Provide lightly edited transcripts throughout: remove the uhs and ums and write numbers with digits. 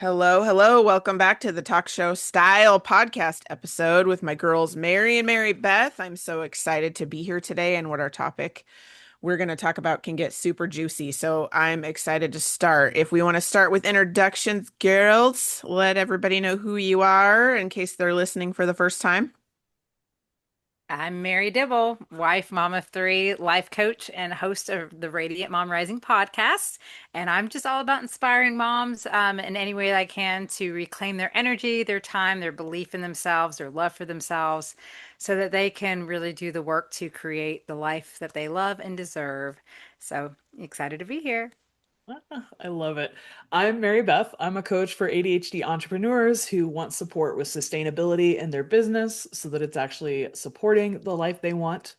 Hello, hello. Welcome back to the talk show style podcast episode with my girls, Mary and Mary Beth. I'm so excited to be here today and what our topic we're going to talk about can get super juicy. So I'm excited to start. If we want to start with introductions, girls, let everybody know who you are in case they're listening for the first time. I'm Mary Dibble, wife, mom of three, life coach, and host of the Radiant Mom Rising podcast. And I'm just all about inspiring moms in any way I can to reclaim their energy, their time, their belief in themselves, their love for themselves, so that they can really do the work to create the life that they love and deserve. So excited to be here. I love it. I'm Mary Beth. I'm a coach for ADHD entrepreneurs who want support with sustainability in their business so that it's actually supporting the life they want.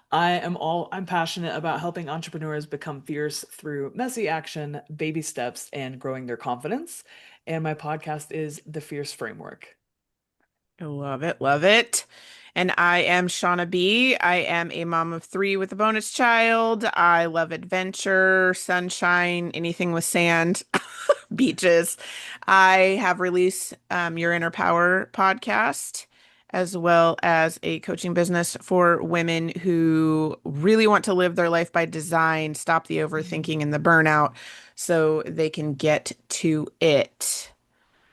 I'm passionate about helping entrepreneurs become fierce through messy action, baby steps, and growing their confidence. And my podcast is The Fierce Framework. I love it, love it. And I am Shauna B. I am a mom of three with a bonus child. I love adventure, sunshine, anything with sand. Beaches. I have released Your Inner Power podcast, as well as a coaching business for women who really want to live their life by design, stop the overthinking and the burnout so they can get to it.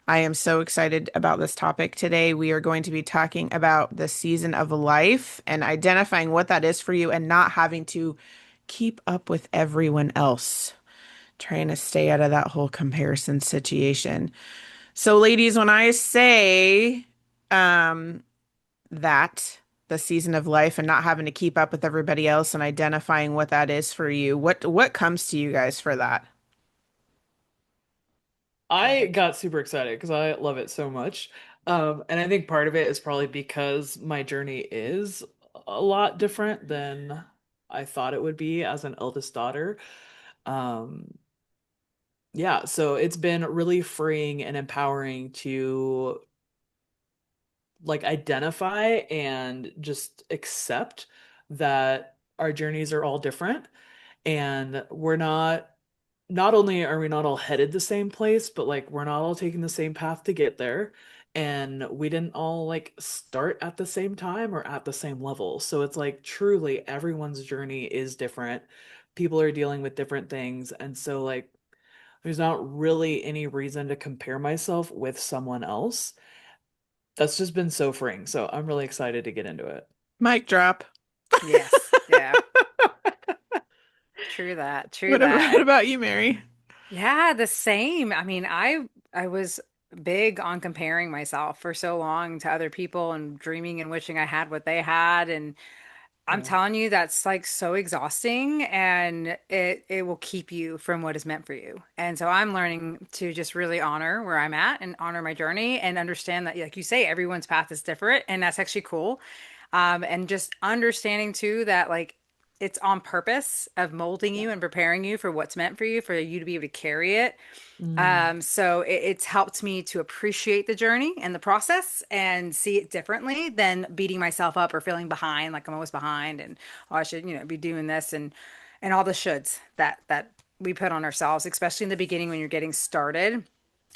I am so excited about this topic today. We are going to be talking about the season of life and identifying what that is for you and not having to keep up with everyone else, trying to stay out of that whole comparison situation. So, ladies, when I say um, that the season of life and not having to keep up with everybody else and identifying what that is for you, what comes to you guys for that? I got super excited because I love it so much. And I think part of it is probably because my journey is a lot different than I thought it would be as an eldest daughter. Um, yeah, so it's been really freeing and empowering to like identify and just accept that our journeys are all different and not only are we not all headed the same place, but like we're not all taking the same path to get there. And we didn't all like start at the same time or at the same level. So it's like truly everyone's journey is different. People are dealing with different things. And so like there's not really any reason to compare myself with someone else. That's just been so freeing. So I'm really excited to get into it. Mic drop. Yes. Yeah. True that. True What that. about you, Mary? Yeah, the same. I mean, I was big on comparing myself for so long to other people and dreaming and wishing I had what they had. And I'm Yeah. telling you, that's like so exhausting and it will keep you from what is meant for you. And so I'm learning to just really honor where I'm at and honor my journey and understand that, like you say, everyone's path is different, and that's actually cool. And just understanding too that like it's on purpose of molding Yeah. you and preparing you for what's meant for you to be able to carry it. Mm. So it's helped me to appreciate the journey and the process and see it differently than beating myself up or feeling behind, like I'm always behind and oh, I should, be doing this and all the shoulds that we put on ourselves, especially in the beginning when you're getting started.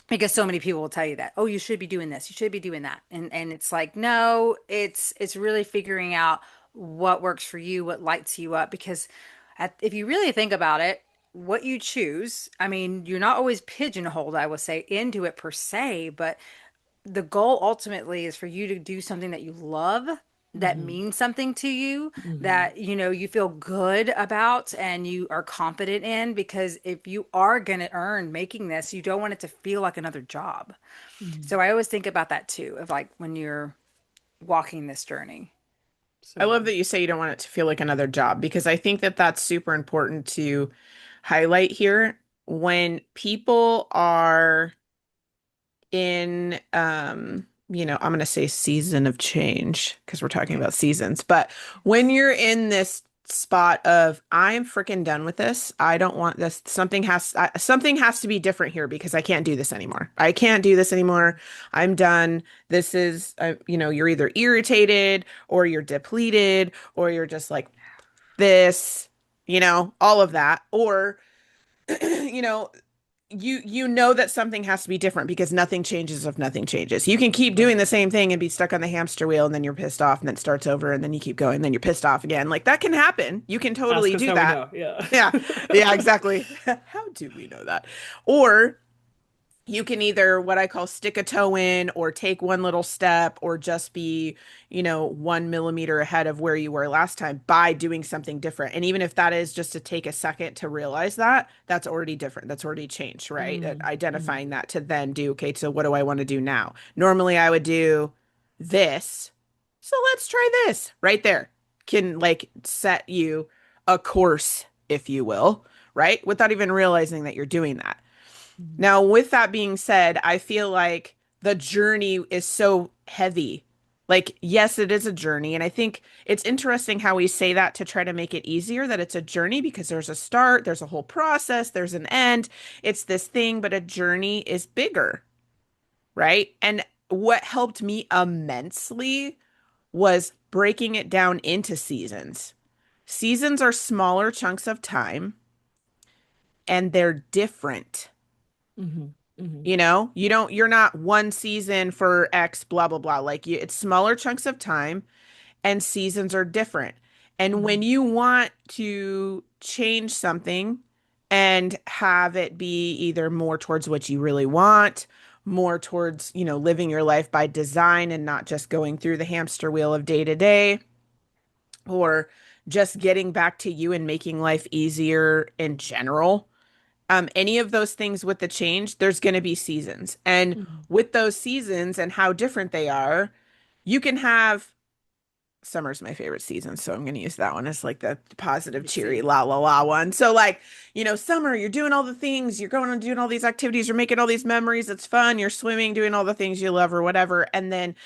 Because so many people will tell you that, oh, you should be doing this, you should be doing that. And it's like, no, it's really figuring out what works for you, what lights you up. Because if you really think about it, what you choose, I mean, you're not always pigeonholed, I will say, into it per se, but the goal ultimately is for you to do something that you love, that Hmm. means something to you, Hmm. that you feel good about and you are confident in, because if you are going to earn making this, you don't want it to feel like another job. Hmm. So I always think about that too, of like when you're walking this journey. I love So that you say you don't want it to feel like another job because I think that that's super important to highlight here. When people are in, I'm going to say season of change because we're talking about seasons, but when you're in this spot of I'm freaking done with this. I don't want this. Something has to be different here because I can't do this anymore. I can't do this anymore. I'm done. This is, you're either irritated or you're depleted or you're just like this, all of that. Or, you know, you know that something has to be different because nothing changes if nothing changes. You can keep doing Right. the same thing and be stuck on the hamster wheel and then you're pissed off and then it starts over and then you keep going and then you're pissed off again. Like that can happen. You can Ask totally us do how we that. know. Yeah. Yeah. Yeah, exactly. How do we know that? Or you can either what I call stick a toe in or take one little step or just be, 1 millimeter ahead of where you were last time by doing something different. And even if that is just to take a second to realize that, that's already different. That's already changed, right? Mm, mhm, Identifying that to then do, okay, so what do I want to do now? Normally I would do this. So let's try this right there. Can like set you a course, if you will, right? Without even realizing that you're doing that. mhm, Now, with that being said, I feel like the journey is so heavy. Like, yes, it is a journey. And I think it's interesting how we say that to try to make it easier that it's a journey because there's a start, there's a whole process, there's an end. It's this thing, but a journey is bigger, right? And what helped me immensely was breaking it down into seasons. Seasons are smaller chunks of time and they're different. mhm, mhm, You're not one season for X, blah, blah, blah. Like it's smaller chunks of time and seasons are different. And when mhm, you want to change something and have it be either more towards what you really want, more towards, living your life by design and not just going through the hamster wheel of day to day, or just getting back to you and making life easier in general, any of those things with the change, there's going to be seasons. And mhm. with those seasons and how different they are, you can have summer's my favorite season, so I'm going to use that one as like the positive, You cheery, see. la la la one. So, like, summer, you're doing all the things, you're going and doing all these activities, you're making all these memories, it's fun, you're swimming, doing all the things you love or whatever. And then,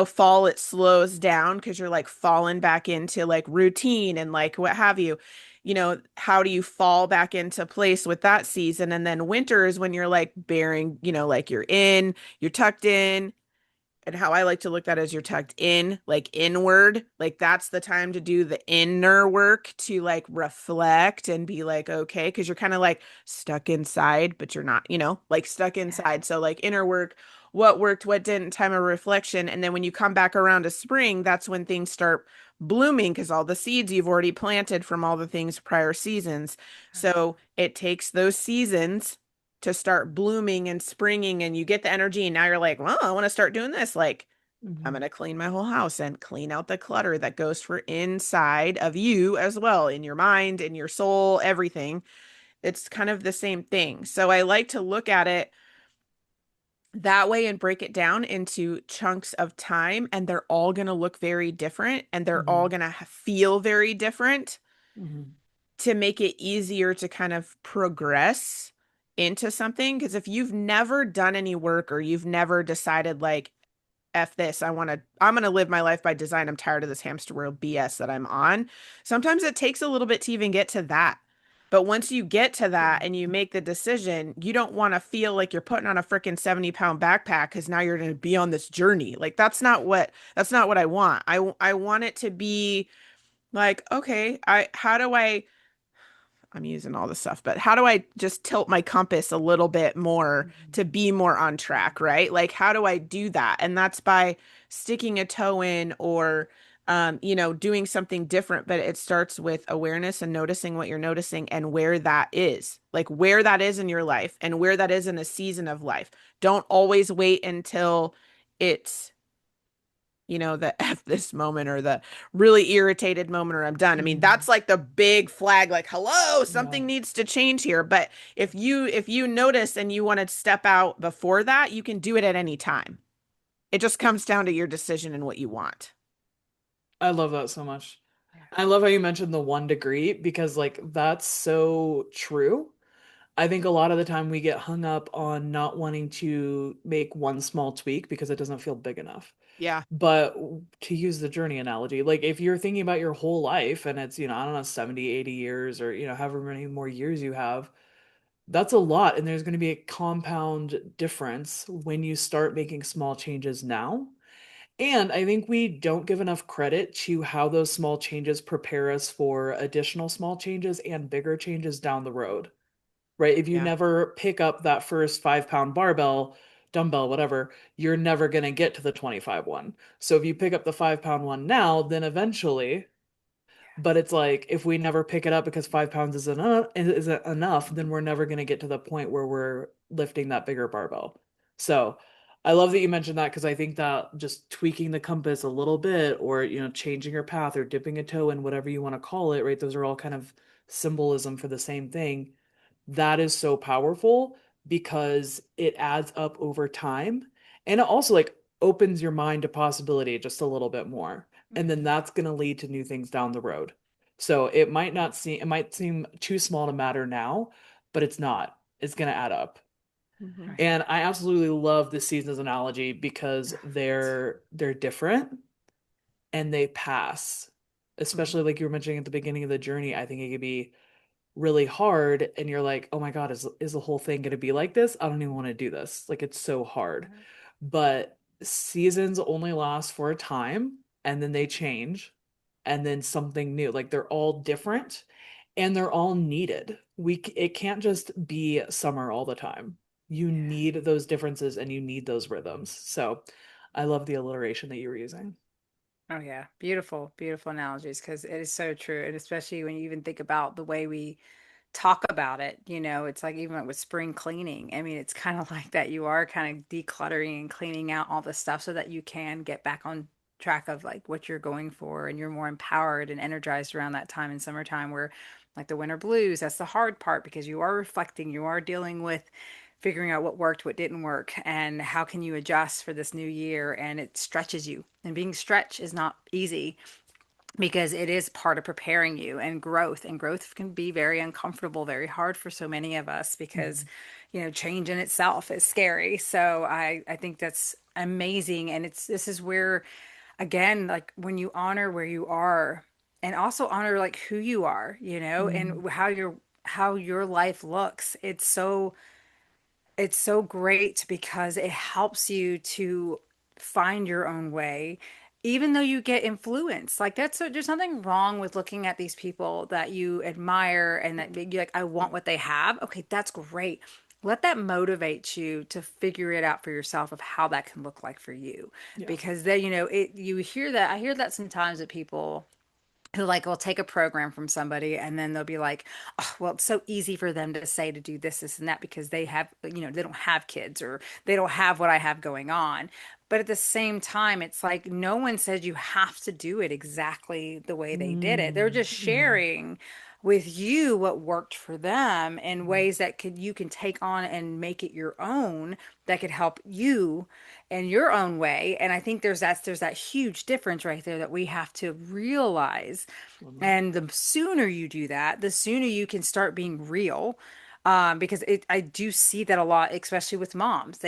fall, it slows down because you're like falling back into like routine and like what have you. How do you fall back into place with that season? And then winter is when you're like bearing, like you're tucked in, and how I like to look at it is you're tucked in, like inward. Like that's the time to do the inner work to like reflect and be like, okay, because you're kind of like stuck inside, but you're not, like stuck inside. So like inner work, what worked, what didn't, time of reflection. And then when you come back around to spring, that's when things start blooming because all the seeds you've already planted from all the things prior seasons. So it takes those seasons to start blooming and springing and you get the energy and now you're like, well, I want to start doing this. Like I'm going Mhm. to clean my whole house and clean out the clutter that goes for inside of you as well, in your mind, in your soul, everything. It's kind of the same thing. So I like to look at it that way and break it down into chunks of time, and they're all going to look very different and they're all Mhm. going to feel very different Mhm. to make it easier to kind of progress into something. Because if you've never done any work or you've never decided like, F this, I'm gonna live my life by design. I'm tired of this hamster wheel BS that I'm on. Sometimes it takes a little bit to even get to that. But once you get to that and you make the decision, you don't want to feel like you're putting on a freaking 70-pound backpack because now you're going to be on this journey. Like that's not what I want. I want it to be like, okay, I'm using all the stuff, but how do I just tilt my compass a little bit more Mhm. to be more on track, right? Like, how do I do that? And that's by sticking a toe in or, doing something different. But it starts with awareness and noticing what you're noticing and where that is, like where that is in your life and where that is in a season of life. Don't always wait until it's the F this moment or the really irritated moment or I'm done. I mean, that's Mhm. like the big flag, like, hello, Yeah. something needs to change here. But if you notice and you want to step out before that, you can do it at any time. It just comes down to your decision and what you want. I love that so much. Yeah. I love how you mentioned the 1 degree because, like, that's so true. I think a lot of the time we get hung up on not wanting to make one small tweak because it doesn't feel big enough. Yeah. But to use the journey analogy, like if you're thinking about your whole life and it's, I don't know, 70, 80 years or, however many more years you have, that's a lot. And there's going to be a compound difference when you start making small changes now. And I think we don't give enough credit to how those small changes prepare us for additional small changes and bigger changes down the road. right? If you Yeah. never pick up that first 5 pound barbell, dumbbell, whatever, you're never going to get to the 25 one. So if you pick up the 5 pound one now, then eventually, but it's like if we never pick it up because 5 pounds isn't enough, then we're never going to get to the point where we're lifting that bigger barbell. So I love that you mentioned that because I think that just tweaking the compass a little bit or, changing your path or dipping a toe in whatever you want to call it, right? Those are all kind of symbolism for the same thing. That is so powerful because it adds up over time. And it also like opens your mind to possibility just a little bit more. And then that's going to lead to new things down the road. So it might seem too small to matter now, but it's not. It's going to add up. Hmm. Right. And I absolutely love this season's analogy because they're different and they pass. Hmm. Especially like you were mentioning at the beginning of the journey, I think it could be really hard and you're like, "Oh my God, is the whole thing going to be like this? I don't even want to do this." Like it's so hard. But seasons only last for a time and then they change and then something new. Like they're all different and they're all needed. It can't just be summer all the time. You Yeah. need those differences and you need those rhythms. So I love the alliteration that you were using. Oh yeah, beautiful, beautiful analogies because it is so true, and especially when you even think about the way we talk about it, it's like even with spring cleaning. I mean, it's kind of like that. You are kind of decluttering and cleaning out all the stuff so that you can get back on track of like what you're going for, and you're more empowered and energized around that time in summertime where like the winter blues, that's the hard part because you are reflecting, you are dealing with figuring out what worked, what didn't work, and how can you adjust for this new year. And it stretches you. And being stretched is not easy because it is part of preparing you and growth can be very uncomfortable, very hard for so many of us because Mhm. change in itself is scary. So I think that's amazing. And this is where again, like when you honor where you are and also honor like who you are, Mhm. and how your life looks, it's so great because it helps you to find your own way, even though you get influenced. Like there's nothing wrong with looking at these people that you admire and that you like, I want what they have. Okay, that's great. Let that motivate you to figure it out for yourself of how that can look like for you. Yeah. Because then, you hear that, I hear that sometimes that people who like will take a program from somebody and then they'll be like, oh, well, it's so easy for them to say to do this and that because they have, they don't have kids or they don't have what I have going on. But at the same time, it's like no one says you have to do it exactly the way they did it. They're just Mhm. sharing with you what worked for them in Mhm. ways that could you can take on and make it your own that could help you in your own way. And I think there's that huge difference right there that we have to realize. Love that. And the sooner you do that, the sooner you can start being real. Because I do see that a lot, especially with moms.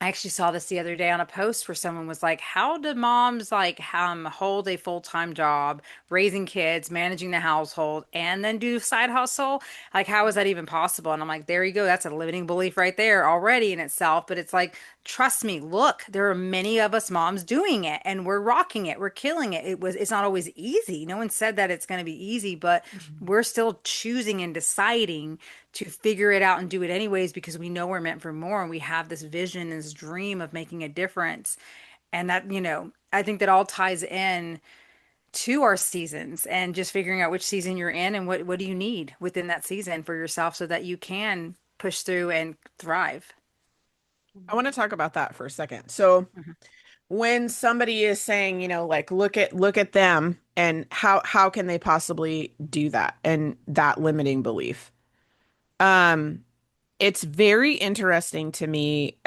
I actually saw this the other day on a post where someone was like, "How do moms like hold a full-time job, raising kids, managing the household, and then do side hustle? Like, how is that even possible?" And I'm like, "There you go. That's a limiting belief right there already in itself." But it's like, trust me, look, there are many of us moms doing it, and we're rocking it, we're killing it. It's not always easy. No one said that it's going to be easy, but Mhm. we're still choosing and deciding to figure it out and do it anyways because we know we're meant for more and we have this vision, this dream of making a difference. And that, I think that all ties in to our seasons and just figuring out which season you're in and what do you need within that season for yourself so that you can push through and thrive. I want to talk about that for a second. So Mhm. when somebody is saying, like look at them and how can they possibly do that and that limiting belief. Um it's very interesting to me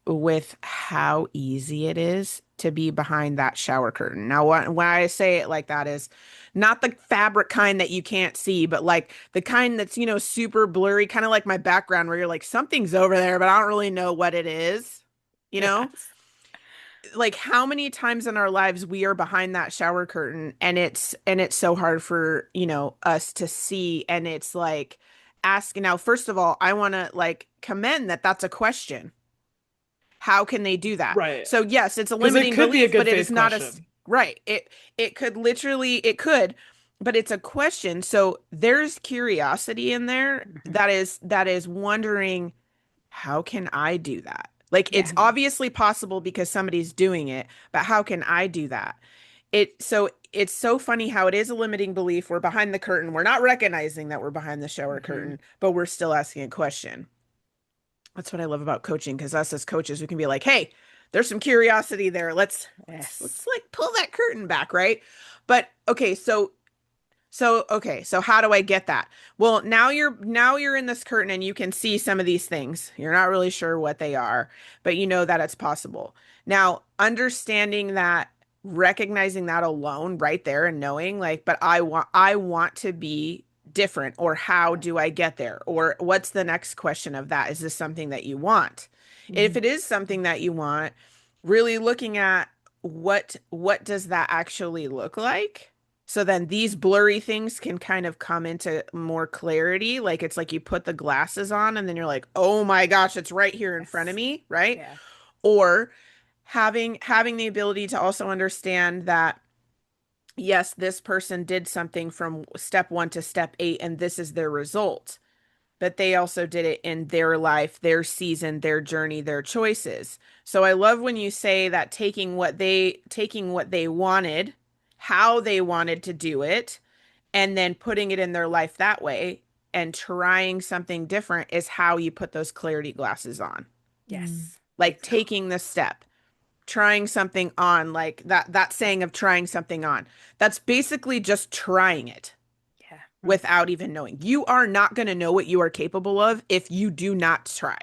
with how easy it is to be behind that shower curtain. Now, when I say it like that is not the fabric kind that you can't see, but like the kind that's, super blurry, kind of like my background where you're like, something's over there, but I don't really know what it is. You know, Yes. like how many times in our lives we are behind that shower curtain and it's so hard for, us to see. And it's like asking now, first of all, I want to like commend that that's a question. How can they do that? Right. So yes, it's a Because it limiting could be a belief, good but it is faith not question. right. It could literally it could, but it's a question. So there's curiosity in there Mhm. that is wondering, how can I do that? Like it's Yeah. obviously possible because somebody's doing it, but how can I do that? It's so funny how it is a limiting belief. We're behind the curtain. We're not recognizing that we're behind the shower Hmm. curtain, but we're still asking a question. That's what I love about coaching because us as coaches, we can be like, "Hey, there's some curiosity there. Let's Yes. like pull that curtain back, right?" But okay, so how do I get that? Well, now you're in this curtain and you can see some of these things. You're not really sure what they are, but you know that it's possible. Now, understanding that, recognizing that alone right there and knowing like, but I want to be different, or how do I get there? Or what's the next question of that? Is this something that you want? If Mhm. it is something that you want, really looking at what does that actually look like? So then these blurry things can kind of come into more clarity. Like it's like you put the glasses on and then you're like, "Oh my gosh, it's right here in front of Yes. me," right? Yeah. Or having the ability to also understand that yes, this person did something from step 1 to step 8 and this is their result, but they also did it in their life, their season, their journey, their choices. So I love when you say that taking what they wanted, how they wanted to do it, and then putting it in their life that way and trying something different is how you put those clarity glasses on. Mm. Yes. Like Exactly. taking the step, trying something on, like that saying of trying something on. That's basically just trying it Yeah. Right. without even knowing. You are not going to know what you are capable of if you do not try.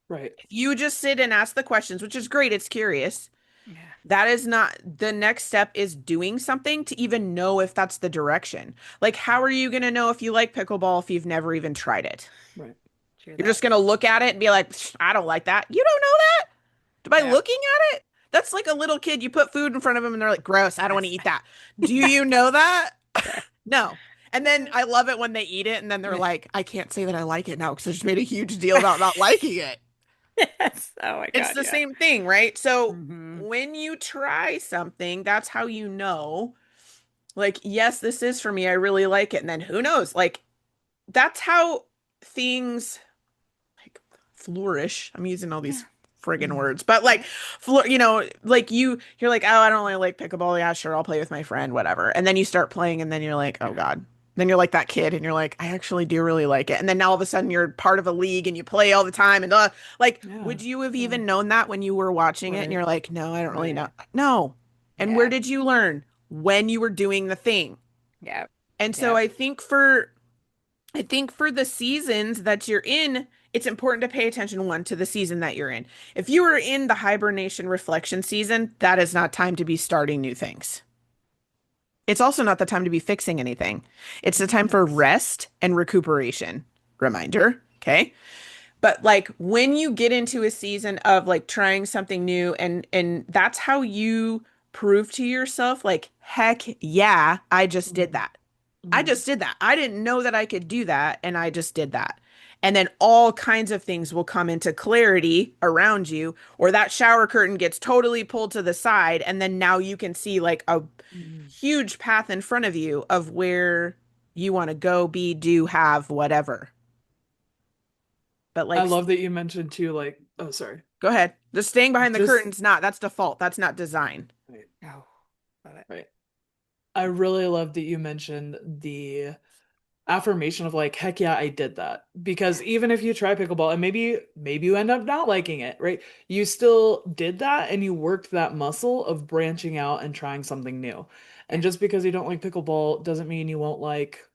Right. If you just sit and ask the questions, which is great, it's curious. Yeah. That is not the next step, is doing something to even know if that's the direction. Like, how are you going to know if you like pickleball if you've never even tried it? Right. True You're that. just going to look at it and be like, I don't like that. You don't know that by Yeah. looking at it. That's like a little kid. You put food in front of them and they're like, gross, I don't want to eat that. Do you know that? Yeah. No. And then I love it when they eat it and then they're like, I can't say that I like it now because I just made a huge deal about not liking it. Yes. Oh my It's God. the Yeah. same thing, right? So Hmm. when you try something, that's how you know, like, yes, this is for me. I really like it. And then who knows? Like, that's how things like flourish. I'm using all these Yeah. friggin' Mm. words, but like, Yeah. like you're like, oh, I don't really like pickleball. Yeah, sure, I'll play with my friend, whatever. And then you start playing, and then you're like, oh God. Then you're like that kid, and you're like, I actually do really like it. And then all of a sudden, you're part of a league, and you play all the time. And like, Yeah. would you have Yeah. even known that when you were watching it? And Right. you're like, no, I don't really Right. know. No. And where Yeah. did you learn? When you were doing the thing. Yeah. And so Yeah. I think for the seasons that you're in, it's important to pay attention, one, to the season that you're in. If you are in the hibernation reflection season, that is not time to be starting new things. It's also not the time to be fixing anything. It's the time for Yes. rest and recuperation. Reminder, okay? But like when you get into a season of like trying something new, and that's how you prove to yourself like, heck yeah, I just did Mhm. that. I Mhm. just did that. I didn't know that I could do that, and I just did that. And then all kinds of things will come into clarity around you, or that shower curtain gets totally pulled to the side, and then now you can see like a Mhm. huge path in front of you of where you want to go, be, do, have, whatever. But I like, love that you mentioned too, like, oh, sorry. go ahead. Just staying behind the Just curtain's not, that's default. That's not design. right, Oh, love it. right. I really love that you mentioned the affirmation of like, heck yeah, I did that. Because Yeah. even if you try pickleball and maybe you end up not liking it, right? You still did that and you worked that muscle of branching out and trying something new. And Yeah. just because you don't like pickleball doesn't mean you won't like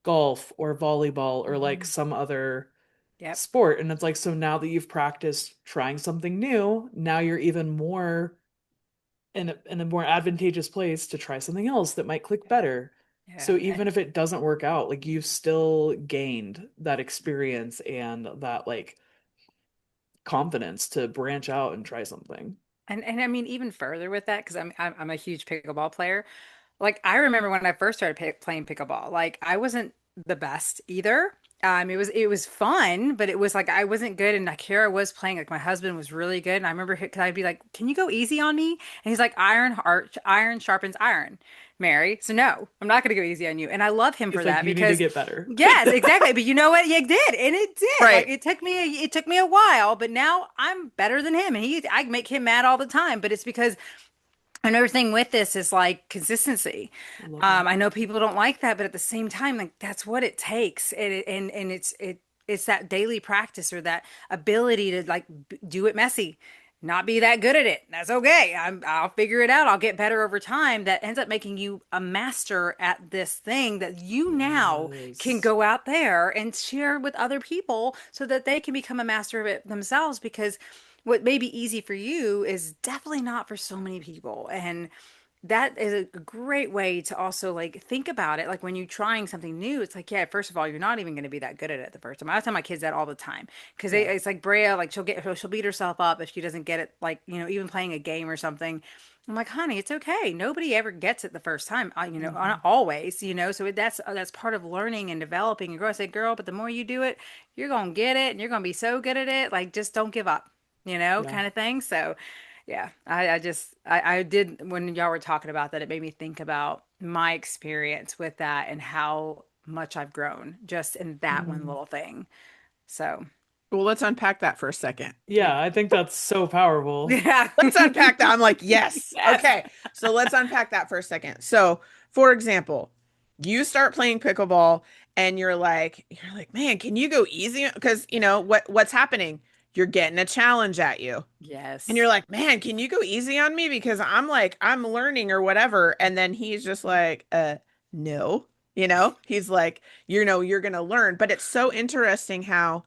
golf or volleyball or like Mhm. some other Yep. sport. And it's like, so now that you've practiced trying something new, now you're even more in a more advantageous place to try something else that might click Yeah. better. Yeah. So even if it doesn't work out, like you've still gained that experience and that like confidence to branch out and try something. And I mean even further with that because I'm a huge pickleball player. Like I remember when I first started playing pickleball, like I wasn't the best either. It was fun, but it was like I wasn't good, and Akira was playing. Like my husband was really good, and I remember because I'd be like, "Can you go easy on me?" And he's like, iron sharpens iron, Mary. So no, I'm not going to go easy on you, and I love him He's for like, that you need to because, get better. yes, exactly. But you know what? Yeah, it did, and it did. Like Right. it took me a while, but now I'm better than him, and I make him mad all the time. But it's because another thing with this is like consistency. I love that. I know people don't like that, but at the same time, like that's what it takes, and it's that daily practice or that ability to like do it messy, not be that good at it. That's okay. I'll figure it out. I'll get better over time. That ends up making you a master at this thing that you now can Yes. go out there and share with other people so that they can become a master of it themselves because what may be easy for you is definitely not for so many people. And that is a great way to also like think about it. Like when you're trying something new, it's like, yeah, first of all, you're not even going to be that good at it the first time. I tell my kids that all the time because Yeah. it's like Brea, like she'll beat herself up if she doesn't get it, like, even playing a game or something. I'm like, honey, it's okay. Nobody ever gets it the first time, Hmm. not always, so that's part of learning and developing and growing. I say, girl, but the more you do it, you're gonna get it and you're gonna be so good at it. Like, just don't give up, Yeah. kind of thing. So, yeah, I did when y'all were talking about that, it made me think about my experience with that and how much I've grown just in that one Mhm. little thing. So, Well, let's unpack that for a second. Yeah, I think that's so powerful. yeah. Let's unpack that. I'm like, yes. Yes. Okay. So let's unpack that for a second. So, for example, you start playing pickleball and you're like, man, can you go easy? Because what's happening? You're getting a challenge at you. And you're Yes. like, man, can you go easy on me? Because I'm learning or whatever. And then he's just like, no. He's like, you're gonna learn. But it's so interesting how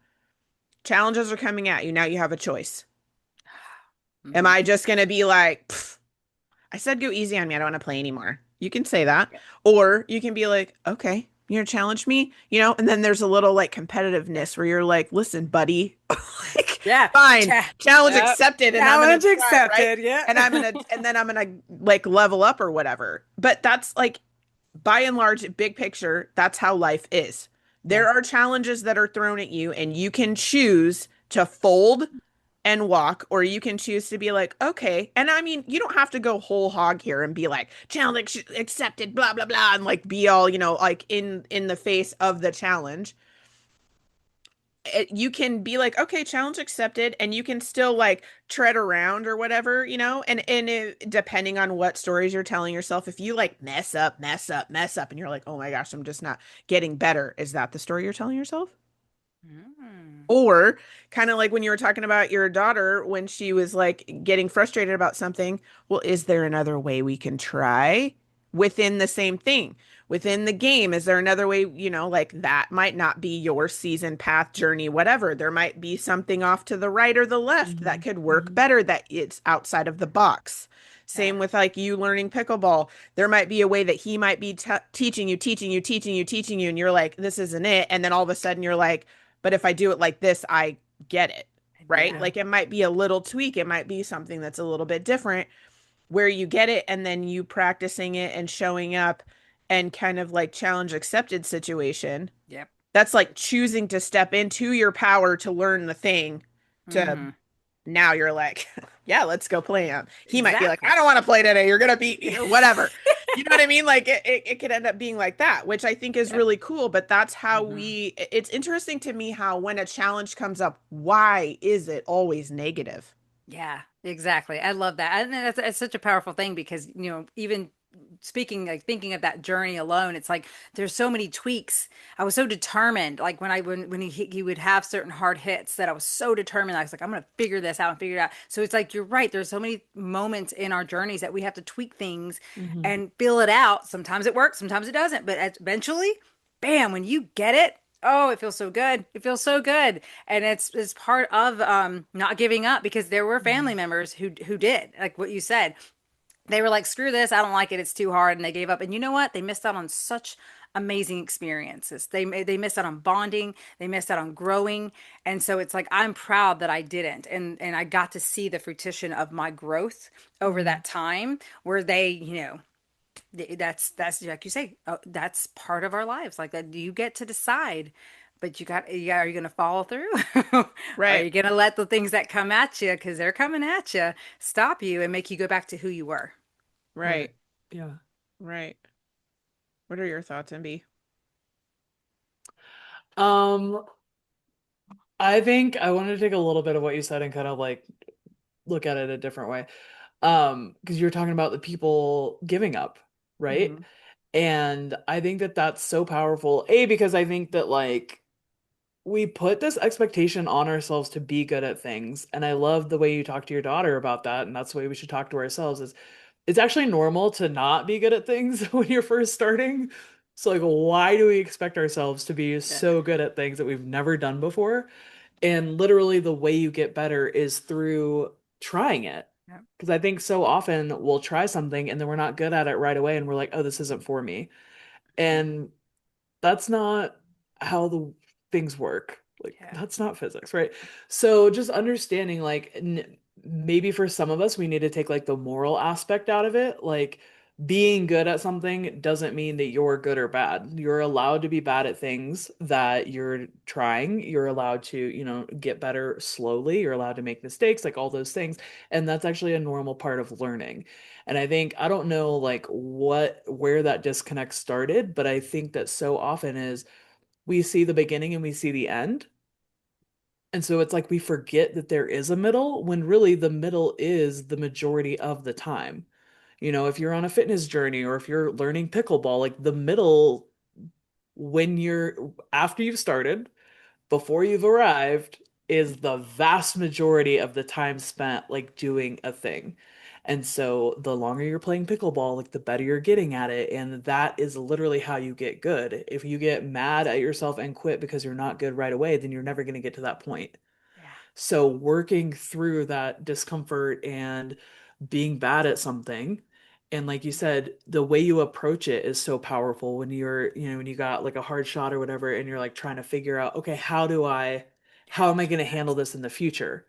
challenges are coming at you. Now you have a choice. Am Hmm. I just gonna be like, "Pff, I said go easy on me. I don't want to play anymore." You can say that. Yeah. Or you can be like, okay, you're gonna challenge me, and then there's a little like Yeah. competitiveness where you're like, listen, buddy, like, Yeah. fine, challenge Yep. accepted, and I'm gonna Challenge try, right? accepted. Yeah. And then I'm gonna like level up or whatever. But that's like by and large, big picture, that's how life is. Yeah. There are challenges that are thrown at you, and you can choose to fold and walk, or you can choose to be like, okay. And I mean, you don't have to go whole hog here and be like, challenge accepted, blah, blah, blah, and like be all, like in the face of the challenge. You can be like, okay, challenge accepted, and you can still like tread around or whatever. Depending on what stories you're telling yourself, if you like mess up, mess up, mess up, and you're like, oh my gosh, I'm just not getting better, is that the story you're telling yourself? Mm. Or kind of like when you were talking about your daughter when she was like getting frustrated about something. Well, is there another way we can try within the same thing? Within the game, is there another way, like that might not be your season path journey, whatever. There might be something off to the right or the left that Hmm. could work Hmm. better, that it's outside of the box. Yeah. Same with like you learning pickleball. There might be a way that he might be teaching you, teaching you, teaching you, teaching you, and you're like, this isn't it. And then all of a sudden you're like, but if I do it like this, I get it, right? Yeah. Yeah. Like it might be a little tweak, it might be something that's a little bit different where you get it and then you practicing it and showing up and kind of like challenge accepted situation. Yep. That's like choosing to step into your power to learn the thing to Hmm. now you're like, yeah, let's go play him. He might be like, I Exactly. don't want to play today. You're gonna beat me or whatever. You know what I mean? Like it could end up being like that, which I think is Yep. really cool. But that's how Hmm. it's interesting to me how when a challenge comes up, why is it always negative? Yeah, exactly. I love that. And that's such a powerful thing because, even speaking, like thinking of that journey alone, it's like there's so many tweaks. I was so determined, like when he would have certain hard hits that I was so determined. I was like, I'm gonna figure this out and figure it out. So it's like you're right. There's so many moments in our journeys that we have to tweak things Hmm. and feel it out. Sometimes it works, sometimes it doesn't. But eventually, bam, when you get it, oh, it feels so good. It feels so good. And it's part of not giving up because there were family Hmm. members who did, like what you said. They were like, screw this, I don't like it, it's too hard, and they gave up. And you know what? They missed out on such amazing experiences. They missed out on bonding, they missed out on growing. And so it's like I'm proud that I didn't. And I got to see the fruition of my growth over Hmm. that time where they, that's like you say, that's part of our lives. Like that you get to decide. But are you gonna follow through? Are Right. you gonna let the things that come at you, because they're coming at you, stop you and make you go back to who you were? Right. Right. Yeah. Right. What are your thoughts, MB? Um, I think I wanted to take a little bit of what you said and kind of like look at it a different way. Because you're talking about the people giving up, right? Hmm. And I think that that's so powerful. A, because I think that like we put this expectation on ourselves to be good at things. And I love the way you talk to your daughter about that. And that's the way we should talk to ourselves is it's actually normal to not be good at things when you're first starting. So like why do we expect ourselves to be Yeah. so good at things that we've never done before? And literally the way you get better is through trying it. Yeah. Because I think so often we'll try something and then we're not good at it right away and we're like, oh, this isn't for me. And that's not how the things work. Like Yeah. that's not physics, right? So just understanding like maybe for some of us we need to take like the moral aspect out of it. Like being good at something doesn't mean that you're good or bad. You're allowed to be bad at things that you're trying. You're allowed to, get better slowly. You're allowed to make mistakes, like all those things. And that's actually a normal part of learning. And I think I don't know like where that disconnect started, but I think that so often is we see the beginning and we see the end. And so it's like we forget that there is a middle when really the middle is the majority of the time. If you're on a fitness journey or if you're learning pickleball, like the middle when you're after you've started before you've arrived is the vast majority of the time spent like doing a thing. And so the longer you're playing pickleball, like the better you're getting at it. And that is literally how you get good. If you get mad at yourself and quit because you're not good right away, then you're never going to get to that point. Yeah. So working through that discomfort and being bad at something, and like you said, the way you approach it is so powerful when when you got like a hard shot or whatever, and you're like trying to figure out, okay, how am I going to handle this in the future?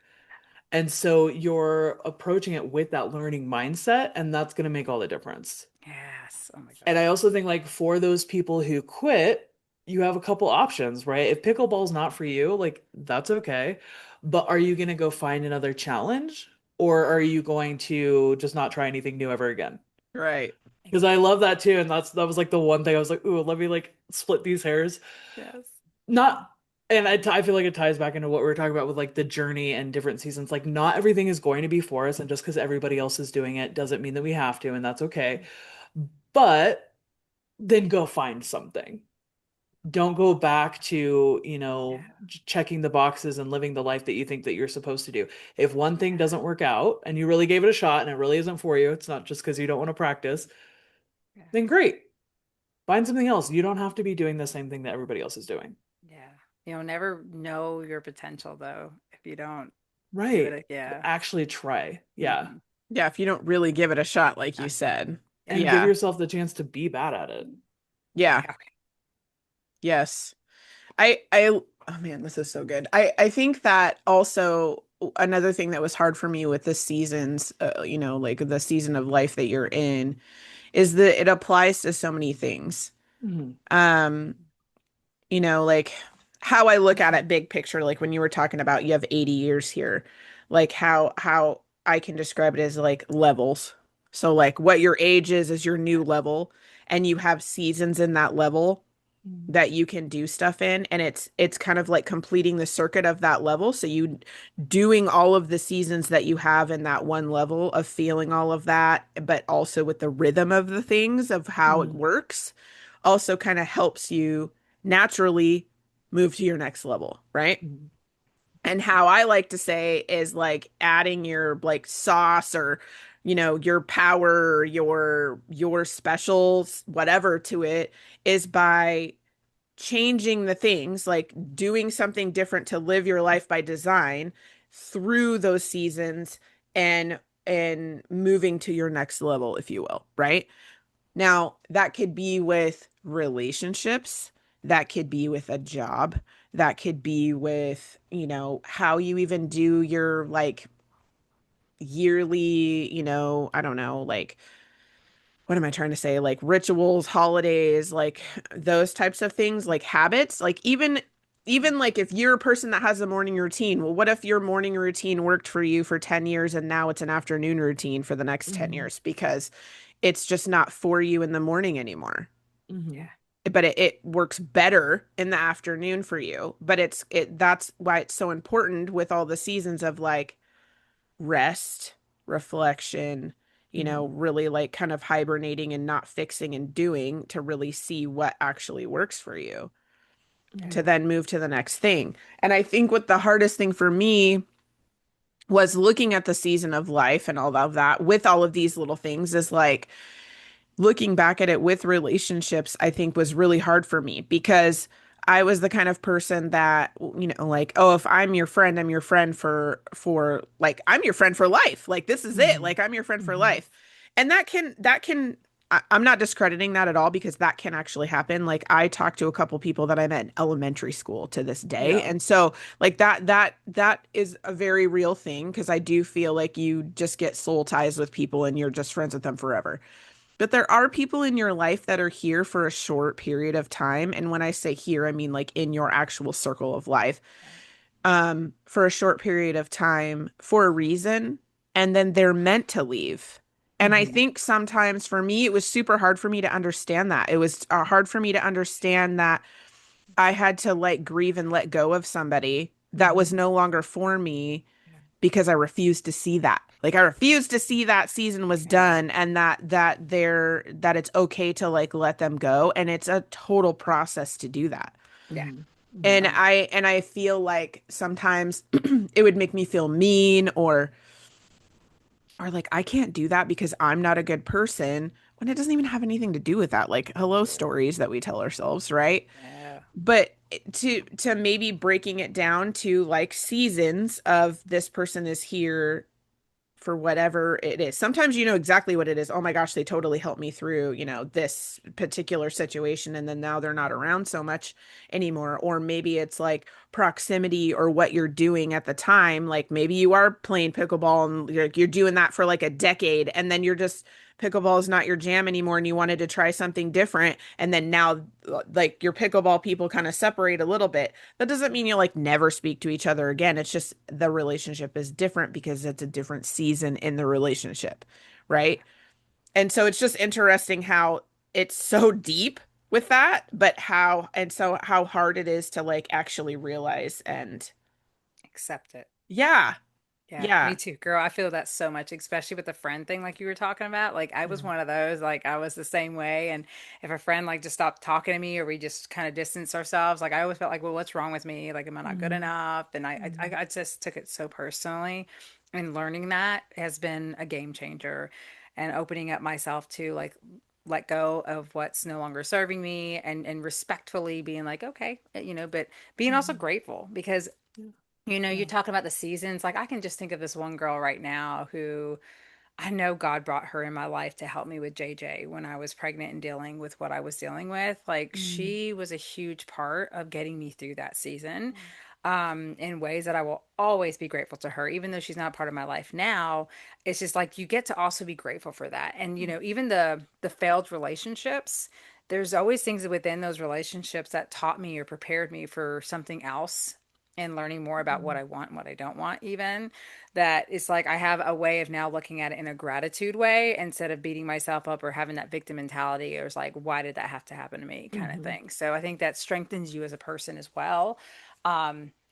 And so you're approaching it with that learning mindset, and that's going to make all the difference. Yes. Oh my And God. I also think like for those people who quit, you have a couple options, right? If pickleball's not for you, like that's okay. But are you going to go find another challenge or are you going to just not try anything new ever again? Right. Because I Exactly. love that too. And that was like the one thing I was like, ooh, let me like split these hairs. Yes. Not, and I feel like it ties back into what we were talking about with like the journey and different seasons. Like not everything is going to be for us. And just because everybody else is doing it doesn't mean that we have to. And that's okay. But then go find something. Don't go back to, Yeah. checking the boxes and living the life that you think that you're supposed to do. If one thing Yeah. doesn't work out and you really gave it a shot and it really isn't for you, it's not just because you don't want to practice, Yeah. then great. Find something else. You don't have to be doing the same thing that everybody else is doing. Yeah. You'll never know your potential though if you don't give it Right. a yeah. Actually try. Yeah. Hmm. Yeah, if you don't really give it a shot, like you Exactly. said. And Yeah. give Yeah. yourself the chance to be bad at it. Yeah. Yeah. Yes. I oh man, this is so good. I think that also another thing that was hard for me with the seasons, like the season of life that you're in, is that it applies to so many things. Mhm. Um, like how I look at it big picture, like when you were talking about you have 80 years here, like how I can describe it as like levels. So like what your age is your new level, and you have seasons in that level Mhm. that you can do stuff in, and it's kind of like completing the circuit of that level, so you doing all of the seasons that you have in that one level of feeling all of that, but also with the rhythm of the things of how it Mhm. works also kind of helps you naturally move to your next level, right? Mhm. And how I like to say is like adding your like sauce or your power or your specials whatever to it is by changing the things, like doing something different to live your life by design through those seasons and moving to your next level, if you will, right? Now, that could be with relationships, that could be with a job, that could be with, how you even do your like yearly, I don't know, like what am I trying to say? Like rituals, holidays, like those types of things, like habits, like even even like if you're a person that has a morning routine, well, what if your morning routine worked for you for 10 years and now it's an afternoon routine for the next 10 Hmm. years because it's just not for you in the morning anymore. Hmm. Yeah. But it works better in the afternoon for you. But that's why it's so important with all the seasons of like rest, reflection, Hmm. really like kind of hibernating and not fixing and doing to really see what actually works for you Yeah. to then move to the next thing. And I think what the hardest thing for me was looking at the season of life and all of that with all of these little things is like looking back at it with relationships, I think was really hard for me because I was the kind of person that, like, oh, if I'm your friend, I'm your friend for like I'm your friend for life. Like this is it. Hmm. Like I'm your friend for Hmm. life. And that can I'm not discrediting that at all because that can actually happen. Like I talked to a couple people that I met in elementary school to this day. Yeah. And so like that is a very real thing because I do feel like you just get soul ties with people and you're just friends with them forever. But there are people in your life that are here for a short period of time. And when I say here, I mean like in your actual circle of life, for a short period of time for a reason. And then they're meant to leave. And I Hmm. think sometimes for me, it was super hard for me to understand that. It was hard for me to understand that I had to like grieve and let go of somebody that was Hmm. no longer for me Yeah. because I refused to see that. Like I refused to see that season was Yeah. done and that it's okay to like let them go and it's a total process to do that. Yeah. Hmm. And Hmm. I feel like sometimes it would make me feel mean or like I can't do that because I'm not a good person when it doesn't even have anything to do with that. Like hello stories that we tell ourselves, right? Yeah. But to maybe breaking it down to like seasons of this person is here for whatever it is. Sometimes you know exactly what it is. Oh my gosh, they totally helped me through, this particular situation. And then now they're not around so much anymore. Or maybe it's like proximity or what you're doing at the time. Like maybe you are playing pickleball and you're doing that for like a decade and then you're just pickleball is not your jam anymore and you wanted to try something different and then now like your pickleball people kind of separate a little bit. That doesn't mean you like never speak to each other again. It's just the relationship is different because it's a different season in the relationship, right? And so it's just interesting how it's so deep with that, but how hard it is to like actually realize and Accept it. yeah, Yeah, me yeah. too, girl. I feel that so much, especially with the friend thing, like you were talking about. Like, I was Yeah. one of those, like, I was the same way. And if a friend, like, just stopped talking to me or we just kind of distance ourselves, like, I always felt like, well, what's wrong with me? Like, am I not good Hmm. enough? And Hmm. I just took it so personally. And learning that has been a game changer and opening up myself to, like, let go of what's no longer serving me and respectfully being like, okay, but being also Hmm. grateful because Yeah. you're Yeah. talking about the seasons. Like, I can just think of this one girl right now who I know God brought her in my life to help me with JJ when I was pregnant and dealing with what I was dealing with. Like, Hmm. she was a huge part of getting me through that season, in ways that I will always be grateful to her, even though she's not part of my life now. It's just like you get to also be grateful for that. And, even the failed relationships, there's always things within those relationships that taught me or prepared me for something else and learning more about what Hmm. I want and what I don't want, even that it's like I have a way of now looking at it in a gratitude way instead of beating myself up or having that victim mentality. Or it's like, why did that have to happen to me kind of Hmm. thing. So I think that strengthens you as a person as well.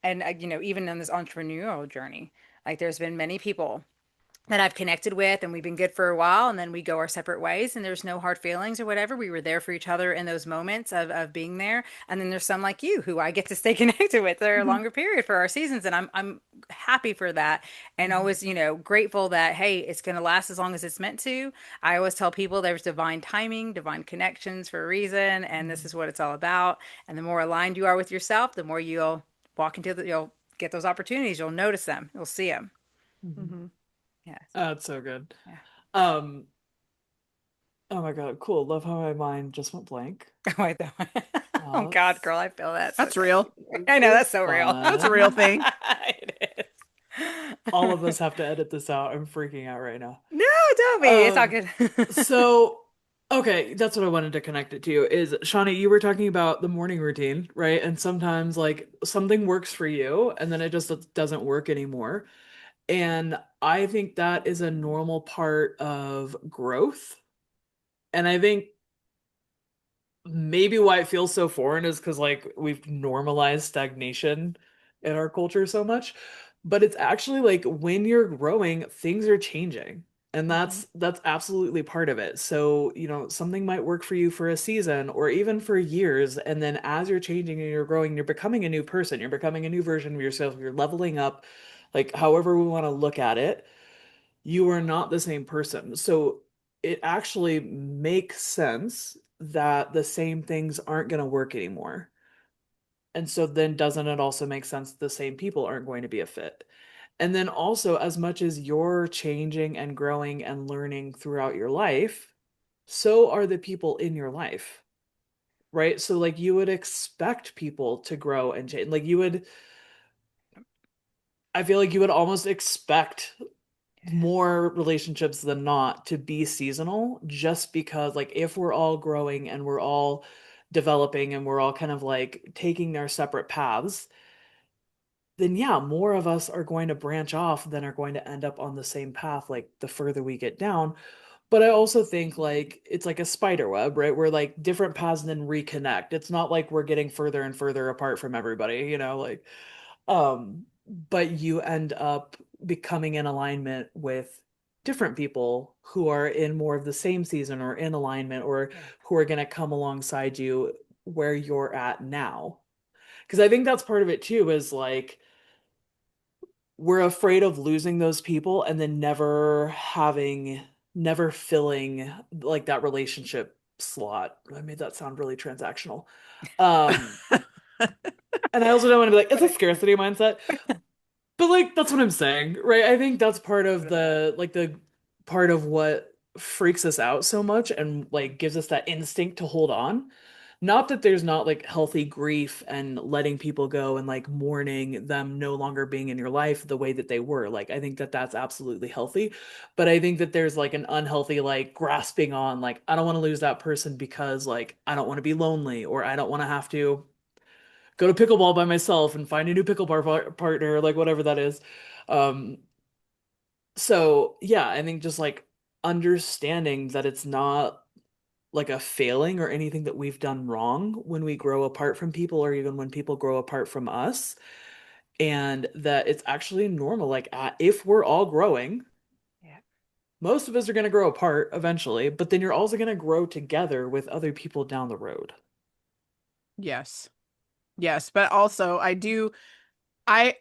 And even on this entrepreneurial journey, like there's been many people that I've connected with and we've been good for a while and then we go our separate ways and there's no hard feelings or whatever. We were there for each other in those moments of being there. And then there's some like you who I get to stay connected with for a longer period for our seasons. And I'm happy for that and Hmm. always, grateful that, hey, it's going to last as long as it's meant to. I always tell people there's divine timing, divine connections for a reason. And this is what it's all about. And the more aligned you are with yourself, the more you'll you'll get those opportunities. You'll notice them. You'll see them. Hmm. Hmm. Yes. That's so good. Yeah. Um, oh my God, cool. Love how my mind just went blank. Oh, I know. Oh God, That's girl, I feel that so That's real. I know super that's so real. That's a real fun. thing. It All of is. us have to edit this out. I'm freaking out right now. No, don't be. It's all Um, good. so Okay, that's what I wanted to connect it to is Shauna, you were talking about the morning routine, right? And sometimes like something works for you and then it just doesn't work anymore. And I think that is a normal part of growth. And I think maybe why it feels so foreign is because like we've normalized stagnation in our culture so much. But it's actually like when you're growing, things are changing. And Hmm. that's absolutely part of it. So, something might work for you for a season or even for years. And then as you're changing and you're growing, you're becoming a new person. You're becoming a new version of yourself. You're leveling up, like however we want to look at it, you are not the same person. So it actually makes sense that the same things aren't going to work anymore. And so then doesn't it also make sense the same people aren't going to be a fit? And then also, as much as you're changing and growing and learning throughout your life, so are the people in your life, right? So, like, you would expect people to grow and change. I feel like you would almost expect more relationships than not to be seasonal just because like if we're all growing and we're all developing and we're all kind of like taking our separate paths, then yeah, more of us are going to branch off than are going to end up on the same path like the further we get down. But I also think like it's like a spider web, right? Where like different paths then reconnect. It's not like we're getting further and further apart from everybody, like but you end up becoming in alignment with different people who are in more of the same season or in alignment or Yeah. who are going to come alongside you where you're at now. Because I think that's part of it too, is like we're afraid of losing those people and then never filling like that relationship slot. I made that sound really transactional. Um, and I also don't want to be like, it's But a scarcity mindset. But like that's what I'm saying, right? I think that's part of that. the part of what freaks us out so much and like gives us that instinct to hold on. Not that there's not like healthy grief and letting people go and like mourning them no longer being in your life the way that they were. Like I think that that's absolutely healthy, but I think that there's like an unhealthy like grasping on like I don't want to lose that person because like I don't want to be lonely or I don't want to have to go to pickleball by myself and find a new partner, like whatever that is. Um, so yeah, I think just like understanding that it's not like a failing or anything that we've done wrong when we grow apart from people or even when people grow apart from us, and that it's actually normal. Like if we're all growing, Yeah. most of us are going to grow apart eventually, but then you're also going to grow together with other people down the road. Yes. Yes, but also I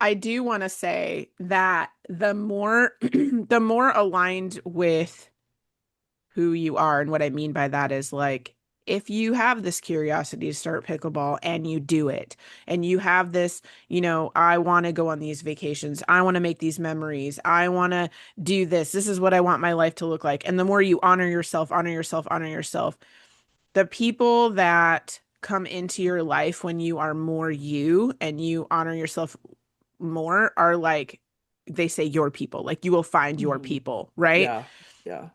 I do want to say that the more the more aligned with who you are, and what I mean by that is like if you have this curiosity to start pickleball and you do it and you have this, I want to go on these vacations, I want to make these memories, I want to do this is what I want my life to look like. And the more you honor yourself, honor yourself, honor yourself, the people that come into your life when you are more you and you honor yourself more are like they say your people. Like you will find your Hmm. people, right? Yeah, yeah,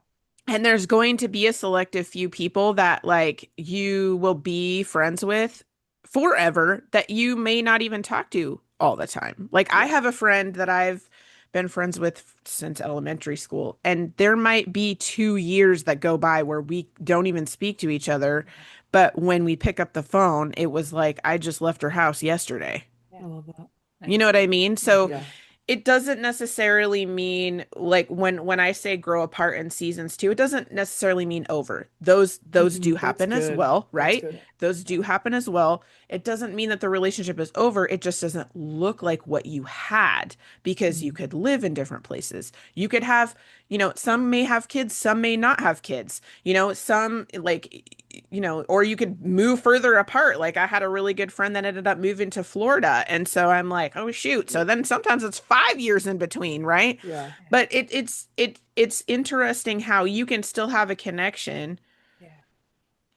And there's going to be a selective few people that like you will be friends with forever that you may not even talk to all the time. Like I yeah. have a friend that I've been friends with since elementary school, and there might be 2 years that go by where we don't even speak to each other. But when we pick up the phone, it was like I just left her house yesterday. Yeah. I love that. You know Nice. what I mean? So Yeah. it doesn't necessarily mean like when I say grow apart in seasons too, it doesn't necessarily mean over. Those do That's happen as good. well, That's right? good. Those Yeah. do happen as well. It doesn't mean that the relationship is over. It just doesn't look like what you had because you Mhm. could live in different places. You could have, some may have kids, some may not have kids. Some like or you could move further apart. Like I had a really good friend that ended up moving to Florida. And so I'm like, oh shoot. So then sometimes it's 5 years in between, right? Yeah. But it's interesting how you can still have a connection Yeah.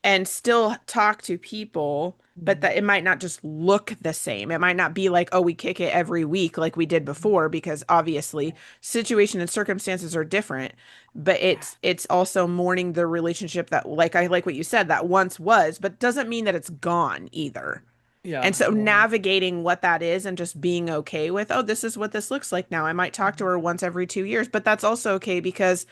and still talk to people. but Mhm. that it might not just look the same. It might not be like, oh, we kick it every week like we did before, because obviously situation and circumstances are different. But Yeah. it's also mourning the relationship that, like, I like what you said, that once was, but doesn't mean that it's gone either. Yeah, And so totally. navigating what that is and just being okay with, oh, this is what this looks like now. I might talk to her once every 2 years, but that's also okay because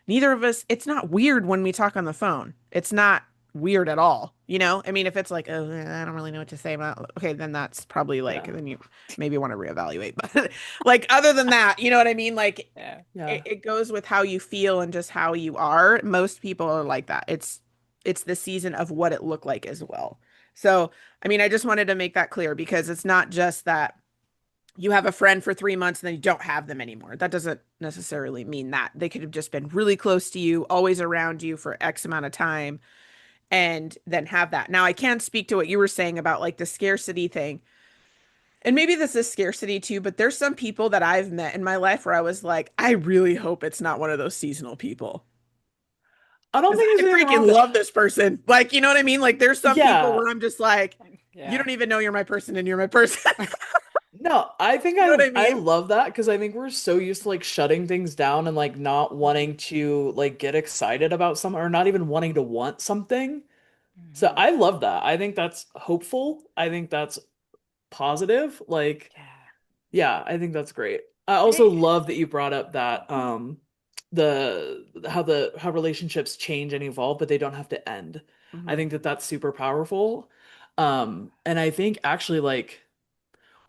neither of us, it's not weird when we talk on the phone. It's not weird at all. You know, I mean, if it's like, oh, I don't really know what to say about, okay, then that's probably like, Yeah. then you maybe want to reevaluate. But like, other than that, you know what I mean? Like, Yeah. Yeah. it goes with how you feel and just how you are. Most people are like that. It's the season of what it looked like as well. So, I mean, I just wanted to make that clear because it's not just that you have a friend for 3 months and then you don't have them anymore. That doesn't necessarily mean that. They could have just been really close to you, always around you for X amount of time, and then have that. Now, I can speak to what you were saying about like the scarcity thing. And maybe this is scarcity too, but there's some people that I've met in my life where I was like, I really hope it's not one of those seasonal people. I don't Because think I there's anything wrong freaking with love this person. Like, you know what I mean? Like, there's some people yeah. where I'm just like, you Yeah. don't even know you're my person and you're my person. No, I think You know what I I mean? love that because I think we're so used to like shutting things down and like not wanting to like get excited about something or not even wanting to want something. So Mhm. I love that. I think that's hopeful. I think that's positive. Like, Yeah. yeah, I think that's great. I also Hey. love that you brought up that how relationships change and evolve, but they don't have to end. I Hmm. think that that's super powerful. And I think actually like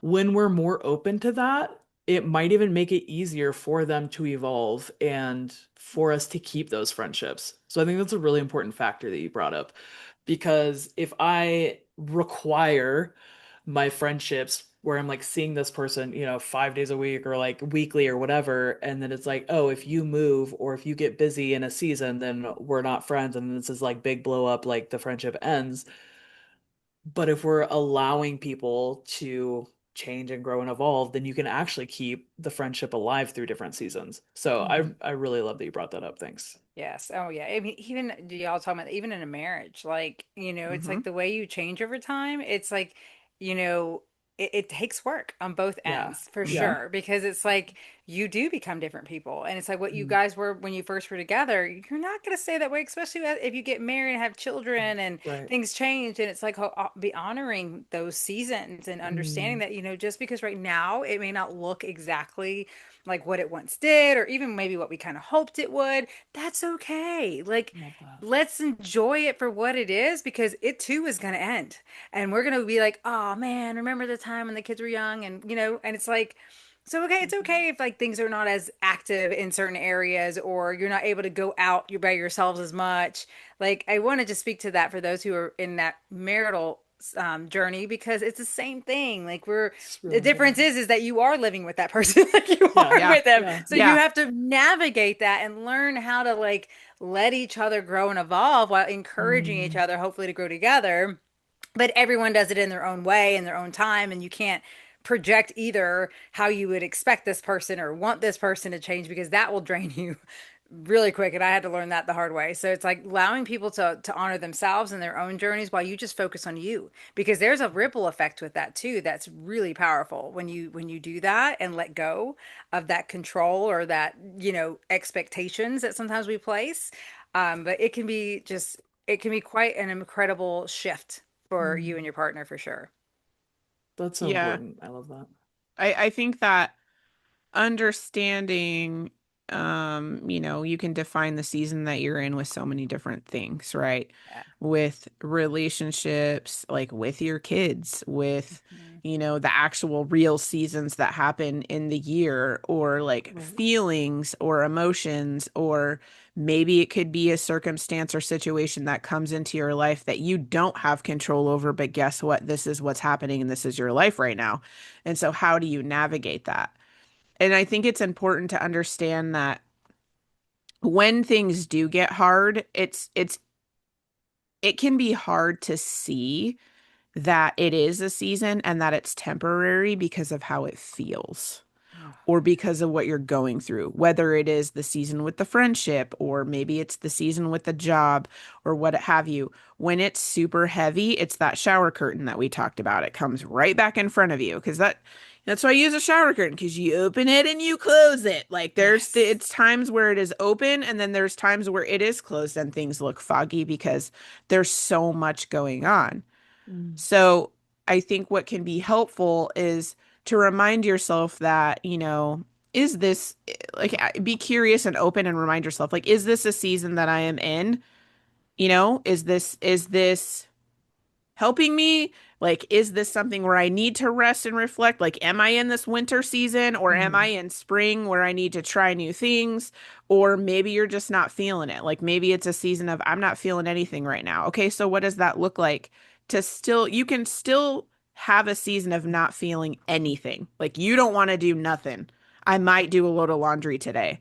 when we're more open to that, it might even make it easier for them to evolve and for us to keep those friendships. So I think that's a really important factor that you brought up because if I require my friendships where I'm like seeing this person, 5 days a week or like weekly or whatever, and then it's like, oh, if you move or if you get busy in a season, then we're not friends, and this is like big blow up, like the friendship ends. But if we're allowing people to change and grow and evolve, then you can actually keep the friendship alive through different seasons. So I Hmm. I really love that you brought that up. Thanks. Yes. Oh, yeah. I mean, even do y'all talking about even in a marriage, like, it's Hmm. like the way you change over time. It's like, you know, it takes work on both Yeah. ends for Yeah. Hmm. sure, because it's like you do become different people. And it's like what you Mhm. guys were when you first were together. You're not going to stay that way, especially if you get married and have children and Right. things change. And it's like be honoring those seasons and understanding Mm, that, just because right now it may not look exactly like what it once did, or even maybe what we kind of hoped it would. That's okay. Like, love that. let's enjoy it for what it is, because it too is going to end. And we're going to be like, oh man, remember the time when the kids were young? And, and it's like, so okay, it's Mhm. okay if like things are not as active in certain areas, or you're not able to go out you by yourselves as much. Like, I want to just speak to that for those who are in that marital journey, because it's the same thing. Like, It's the really difference important. is that you are living with that person, like you Yeah. are Yeah. with them. Yeah. So you Yeah. have to navigate that and learn how to like let each other grow and evolve while encouraging each Mm, other, hopefully to grow together. But everyone does it in their own way, in their own time, and you can't project either how you would expect this person or want this person to change, because that will drain you really quick. And I had to learn that the hard way. So it's like allowing people to honor themselves and their own journeys while you just focus on you, because there's a ripple effect with that too that's really powerful when you do that and let go of that control or that expectations that sometimes we place. But it can be quite an incredible shift for you and mm. your partner for sure. That's so Yeah. important. I love that. I think that understanding, you can define the season that you're in with so many different things, right? Yeah. With relationships, like with your kids, with, Mhm. the actual real seasons that happen in the year, or like Right. feelings or emotions, or maybe it could be a circumstance or situation that comes into your life that you don't have control over, but guess what? This is what's happening and this is your life right now. And so, how do you navigate that? And I think it's important to understand that when things do get hard, it can be hard to see that it is a season and that it's temporary because of how it feels. or because of what you're going through, whether it is the season with the friendship, or maybe it's the season with the job, or what have you. When it's super heavy, it's that shower curtain that we talked about. It comes right back in front of you because that's why I use a shower curtain, because you open it and you close it. Like Yes. it's times where it is open, and then there's times where it is closed and things look foggy because there's so much going on. Mm. So I think what can be helpful is to remind yourself that, is this like, be curious and open and remind yourself, like, is this a season that I am in? Is this helping me? Like, is this something where I need to rest and reflect? Like, am I in this winter season, or am I Mhm. in spring where I need to try new things? Or maybe you're just not feeling it. Like, maybe it's a season of I'm not feeling anything right now. Okay, so what does that look like? You can still have a season of not feeling anything. Like, you don't want to do nothing. I might do a load of laundry today.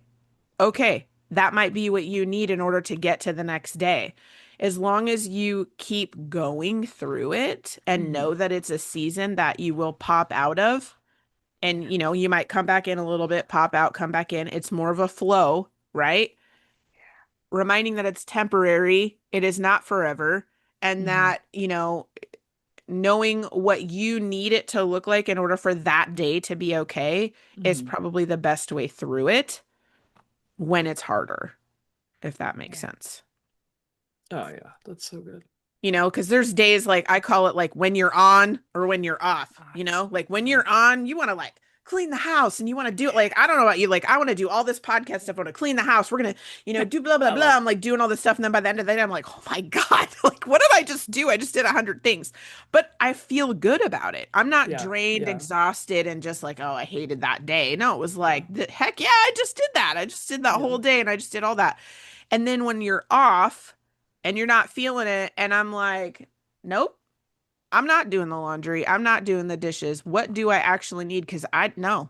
Okay, that might be what you need in order to get to the next day. As long as you keep going through it and Mhm. know that it's a season that you will pop out of, and you might come back in a little bit, pop out, come back in. It's more of a flow, right? Reminding that it's temporary, it is not forever, and Mhm. that, knowing what you need it to look like in order for that day to be okay is Mhm. probably the best way through it when it's harder, if that makes Yeah. sense. Oh yeah, that's so good. Because there's days, like I call it, like when you're on or when you're off, Oh, like when yeah. you're on, you want to like clean the house and you want to do it. Like, I don't know about you, like I want to do all this podcast stuff. I want to clean the house. We're going to, do blah, blah, I blah. love I'm like doing all this stuff. And then by the end of the day, I'm like, oh my God, like what did I just do? I just did 100 things, but I feel good about it. I'm not yeah, drained, yeah, exhausted, and just like, oh, I hated that day. No, it was yeah, like, heck yeah, I just did that. I just did that yeah. whole day and I just did all that. And then when you're off and you're not feeling it, and I'm like, nope, I'm not doing the laundry. I'm not doing the dishes. What do I actually need? Because I don't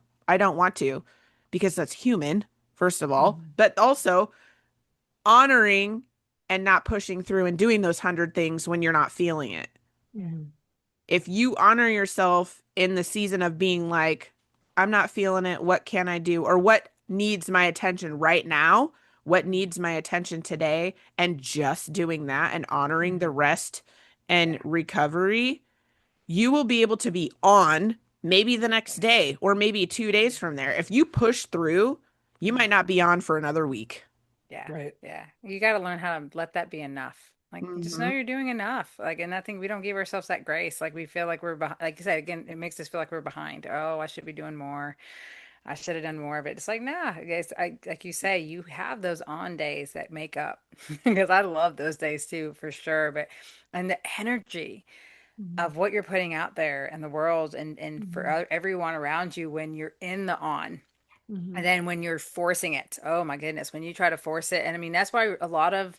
want to, because that's human, first of all, Mhm. but also honoring and not pushing through and doing those 100 things when you're not feeling it. Mhm. If you honor yourself in the season of being like, I'm not feeling it, what can I do? Or what needs my attention right now? What needs my attention today? And just doing that and honoring the Mhm. rest and Yeah. recovery, you will be able to be on maybe the next day or maybe 2 days from there. If you push through, you might not be on for another week. Yeah. Right. Yeah. You got to learn how to let that be enough. Like, just know Hmm. you're doing enough. Like, and I think we don't give ourselves that grace. Like, we feel like we're behind. Like you said, again, it makes us feel like we're behind. Oh, I should be doing more. I should have done more of it. It's like, nah, guys, like you say, you have those on days that make up because I love those days too, for sure. But, and the energy Mhm. of what you're putting out there in the world and for Mhm. everyone around you when you're in the on. And Mhm. then when you're forcing it, oh my goodness, when you try to force it. And I mean, that's why a lot of,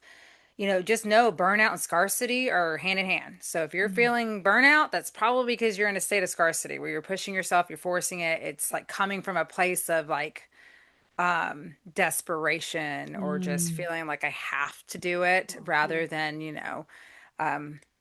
just know burnout and scarcity are hand in hand. So if you're Mhm. feeling burnout, that's probably because you're in a state of scarcity where you're pushing yourself, you're forcing it. It's like coming from a place of like desperation or just Mhm. feeling like I have to do it rather than,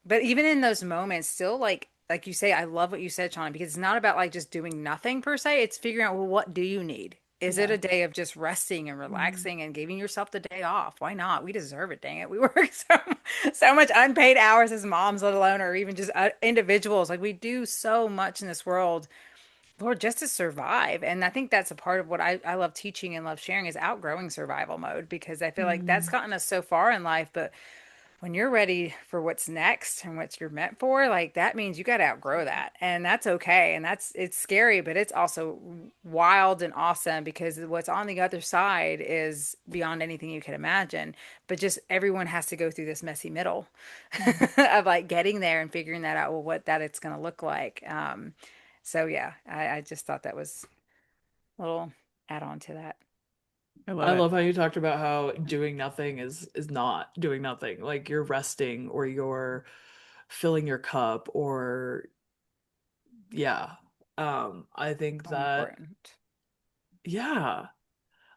but even in those moments, still like you say, I love what you said, Shauna, because it's not about like just doing nothing per se. It's figuring out, well, what do you need? Is it Yeah. a day of just resting and Mhm. relaxing and giving yourself the day off? Why not? We deserve it, dang it. We work so much unpaid hours as moms, let alone or even just individuals. Like we do so much in this world, Lord, just to survive. And I think that's a part of what I love teaching and love sharing is outgrowing survival mode because I feel like that's Mhm. gotten us so far in life, but when you're ready for what's next and what you're meant for, like that means you got to outgrow that. And that's okay. And it's scary, but it's also wild and awesome because what's on the other side is beyond anything you could imagine. But just everyone has to go through this messy middle Mhm. of like getting there and figuring that out, well, what that it's going to look like. So yeah, I just thought that was a little add on to that. I I love it. love how you talked about how doing nothing is not doing nothing. Like you're resting or you're filling your cup or yeah. I think So that important. yeah.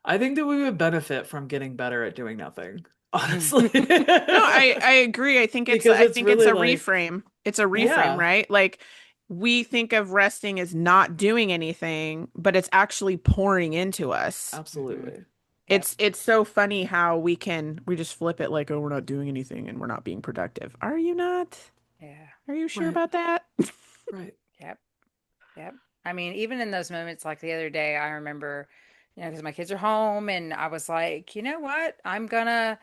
I think that we would benefit from getting better at doing nothing, honestly. No, I agree. I think it's Because I it's think it's really a like reframe. It's a reframe, yeah. right? Like, we think of resting as not doing anything, but it's actually pouring into us. Hmm. Absolutely. Yep. It's so funny how we just flip it like, oh, we're not doing anything and we're not being productive. Are you not? Yeah. Are you sure Right. about that? Right. Yep. Yep. I mean, even in those moments, like the other day, I remember, because my kids are home and I was like, you know what? I'm gonna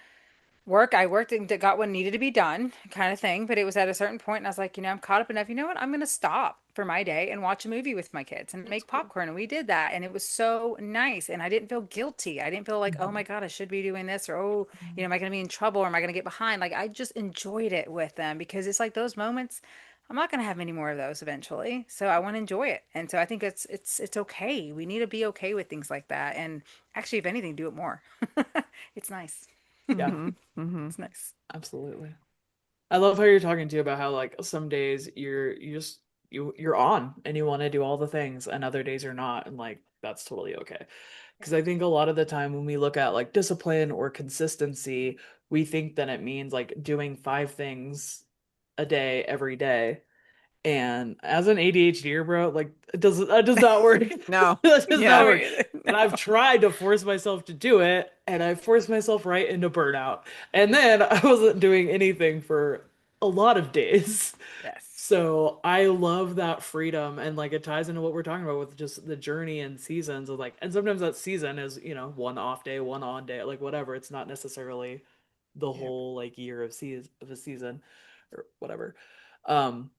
work. I worked and got what needed to be done, kind of thing. But it was at a certain point, and I was like, I'm caught up enough. You know what? I'm going to stop for my day and watch a movie with my kids and That's make cool. popcorn. And we did that. And it was so nice. And I didn't feel guilty. I didn't feel like, oh my Mhm. God, I should be doing this, or, oh, am I going to be in trouble, or am I going to get behind? Like, I just enjoyed it with them because it's like those moments. I'm not going to have many more of those eventually. So I want to enjoy it. And so I think it's okay. We need to be okay with things like that. And actually, if anything, do it more. It's nice. Yeah, Hmm. Hmm. It's nice. absolutely. I love how you're talking to about how like some days you're on and you want to do all the things and other days you're not, and like that's totally okay. Because I think a lot of the time when we look at like discipline or consistency, we think that it means like doing 5 things a day every day. And as an ADHDer, bro, like that does not work. No. That does not Yeah. No, work. And I've no. tried to force myself to do it, and I forced myself right into burnout. And then I wasn't doing anything for a lot of days. Yes. So I love that freedom, and like it ties into what we're talking about with just the journey and seasons of like, and sometimes that season is, one off day, one on day, like whatever. It's not necessarily the Yep. whole like year of a season or whatever. Um,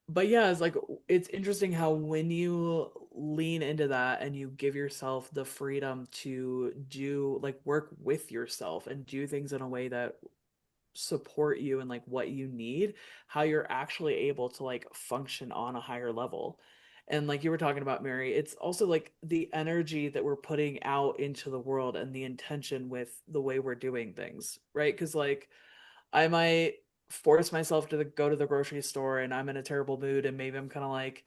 but yeah, it's like it's interesting how when you lean into that and you give yourself the freedom to do like work with yourself and do things in a way that support you and like what you need, how you're actually able to like function on a higher level. And like you were talking about, Mary, it's also like the energy that we're putting out into the world and the intention with the way we're doing things, right? Because like I might force myself to go to the grocery store and I'm in a terrible mood and maybe I'm kind of like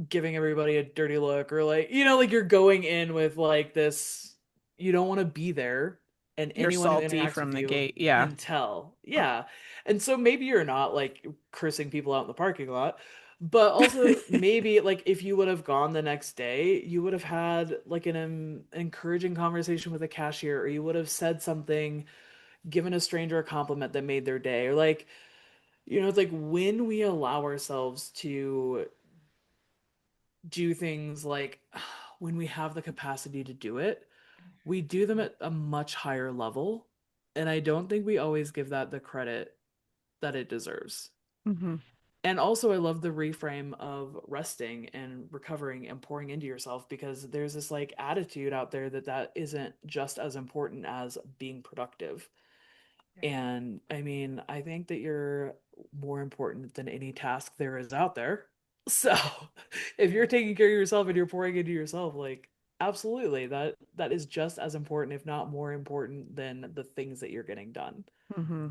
giving everybody a dirty look or like like you're going in with like this, you don't want to be there, and You're anyone who salty interacts from with the you gate. Yeah. can tell. Yeah. And so maybe you're not like cursing people out in the parking lot, but also maybe like if you would have gone the next day you would have had like an encouraging conversation with a cashier, or you would have said something, given a stranger a compliment that made their day, or like it's like when we allow ourselves to do things like when we have the capacity to do it, we do them at a much higher level. And I don't think we always give that the credit that it deserves. Hmm. And also, I love the reframe of resting and recovering and pouring into yourself, because there's this like attitude out there that that isn't just as important as being productive. And I mean, I think that you're more important than any task there is out there. So, if you're taking care of yourself and you're pouring into yourself, like absolutely, that is just as important, if not more important than the things that you're getting done. Hmm.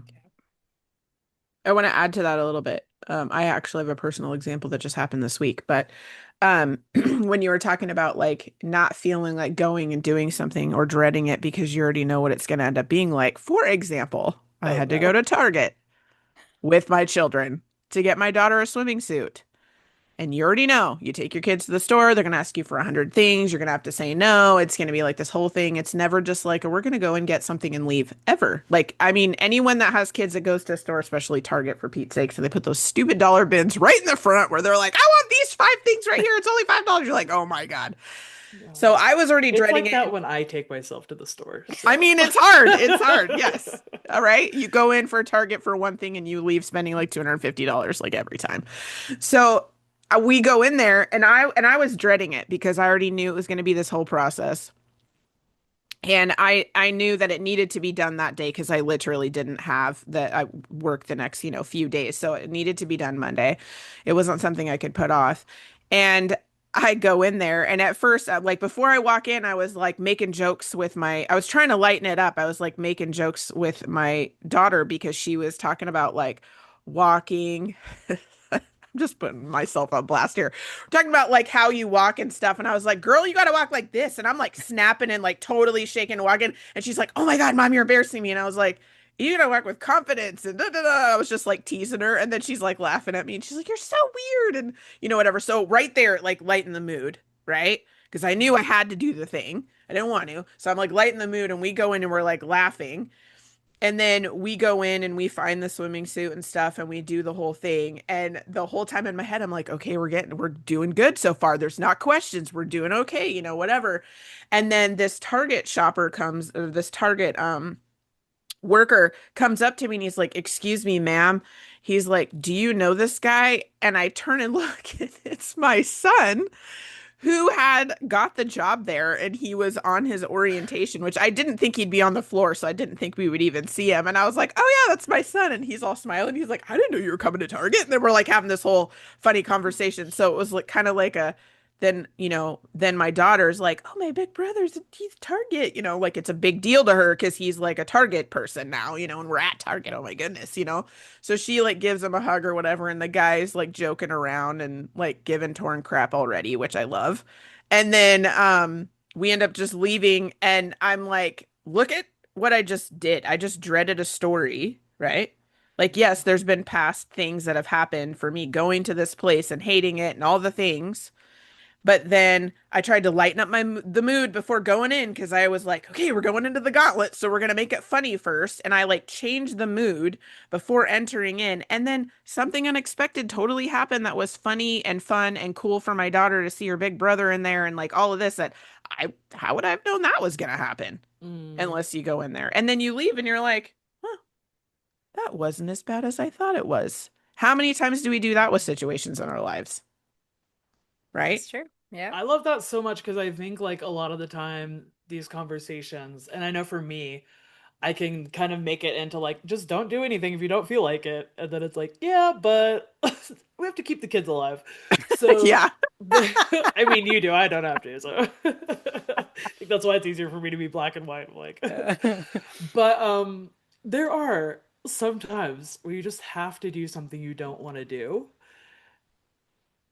I want to add to that a little bit. I actually have a personal example that just happened this week, but when you were talking about like not feeling like going and doing something or dreading it because you already know what it's going to end up being like. For example, I Oh had to go no. to Target with my children to get my daughter a swimming suit. And you already know, you take your kids to the store, they're going to ask you for 100 things. You're going to have to say no. It's going to be like this whole thing. It's never just like, we're going to go and get something and leave ever. Like, I mean, anyone that has kids that goes to a store, especially Target for Pete's sake, so they put those stupid dollar bins right in the front where they're like, I want these 5 things right here. It's only $5. You're like, oh my God. No. So I was already It's dreading like that it. when I take myself to the store. I So mean, it's hard. It's hard. Yes. All right. You go in for Target for one thing and you leave spending like $250 like every time. So we go in there and I was dreading it because I already knew it was going to be this whole process. And I knew that it needed to be done that day because I literally didn't have the I worked the next, few days. So it needed to be done Monday. It wasn't something I could put off. And I go in there and at first like before I walk in I was like making jokes with my I was trying to lighten it up. I was like making jokes with my daughter because she was talking about like walking. I'm just putting myself on blast here. We're talking about like how you walk and stuff. And I was like, girl, you got to walk like this. And I'm like snapping and like totally shaking and walking. And she's like, oh my God, mom, you're embarrassing me. And I was like, you gotta walk with confidence and da da da. I was just like teasing her, and then she's like laughing at me, and she's like, "You're so weird," and whatever. So right there, like lighten the mood, right? Because I knew I had to do the thing. I didn't want to, so I'm like lighten the mood, and we go in and we're like laughing, and then we go in and we find the swimming suit and stuff, and we do the whole thing. And the whole time in my head, I'm like, okay, we're doing good so far. There's not questions. We're doing okay, whatever. And then this Target shopper comes, or this Target worker comes up to me and he's like, "Excuse me, ma'am." He's like, "Do you know this guy?" And I turn and look, and it's my son who had got the job there, and he was on his orientation, which I didn't think he'd be on the floor, so I didn't think we would even see him. And I was like, "Oh yeah, that's my son." And he's all smiling. He's like, "I didn't know you were coming to Target." And then we're like having this whole funny conversation. So it was like kind of like a then my daughter's like, "Oh, my big brother's he's Target," like it's a big deal to her because he's like a Target person now, and we're at Target. Oh my goodness. So she like gives him a hug or whatever, and the guy's like joking around and like giving Torn crap already, which I love. And then we end up just leaving, and I'm like, look at what I just did. I just dreaded a story, right? Like, yes, there's been past things that have happened for me going to this place and hating it and all the things. But then I tried to lighten up the mood before going in because I was like, okay, we're going into the gauntlet, so we're gonna make it funny first. And I like changed the mood before entering in, and then something unexpected totally happened that was funny and fun and cool for my daughter to see her big brother in there and like all of this that I how would I have known that was gonna happen Mm. unless you go in there and then you leave and you're like, huh, that wasn't as bad as I thought it was. How many times do we do that with situations in our lives, right? That's true. Yeah. I love that so much because I think like a lot of the time these conversations, and I know for me, I can kind of make it into like just don't do anything if you don't feel like it, and then it's like yeah, but we have to keep the kids alive. So Yeah. I mean, you do. I don't have to. So I think that's why it's easier for me to be black and white. Like, but there are some times where you just have to do something you don't want to do.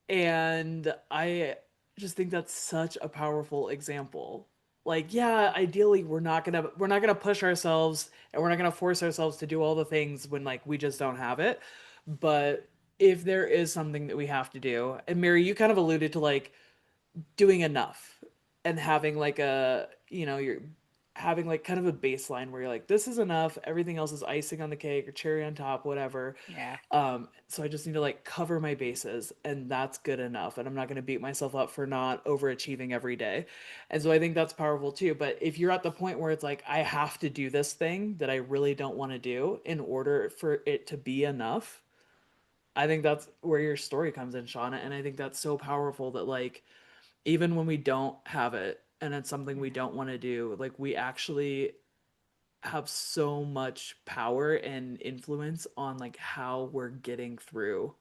And I just think that's such a powerful example. Like, yeah, ideally we're not gonna push ourselves and we're not gonna force ourselves to do all the things when like we just don't have it. But if there is something that we have to do, and Mary, you kind of alluded to like doing enough and having like you're having like kind of a baseline where you're like, this is enough, everything else is icing on the cake or cherry on top, whatever. Yeah. So I just need to like cover my bases, and that's good enough, and I'm not going to beat myself up for not overachieving every day. And so I think that's powerful too. But if you're at the point where it's like I have to do this thing that I really don't want to do in order for it to be enough, I think that's where your story comes in, Shauna. And I think that's so powerful that like even when we don't have it and it's something we don't want to do, like we actually have so much power and influence on like how we're getting through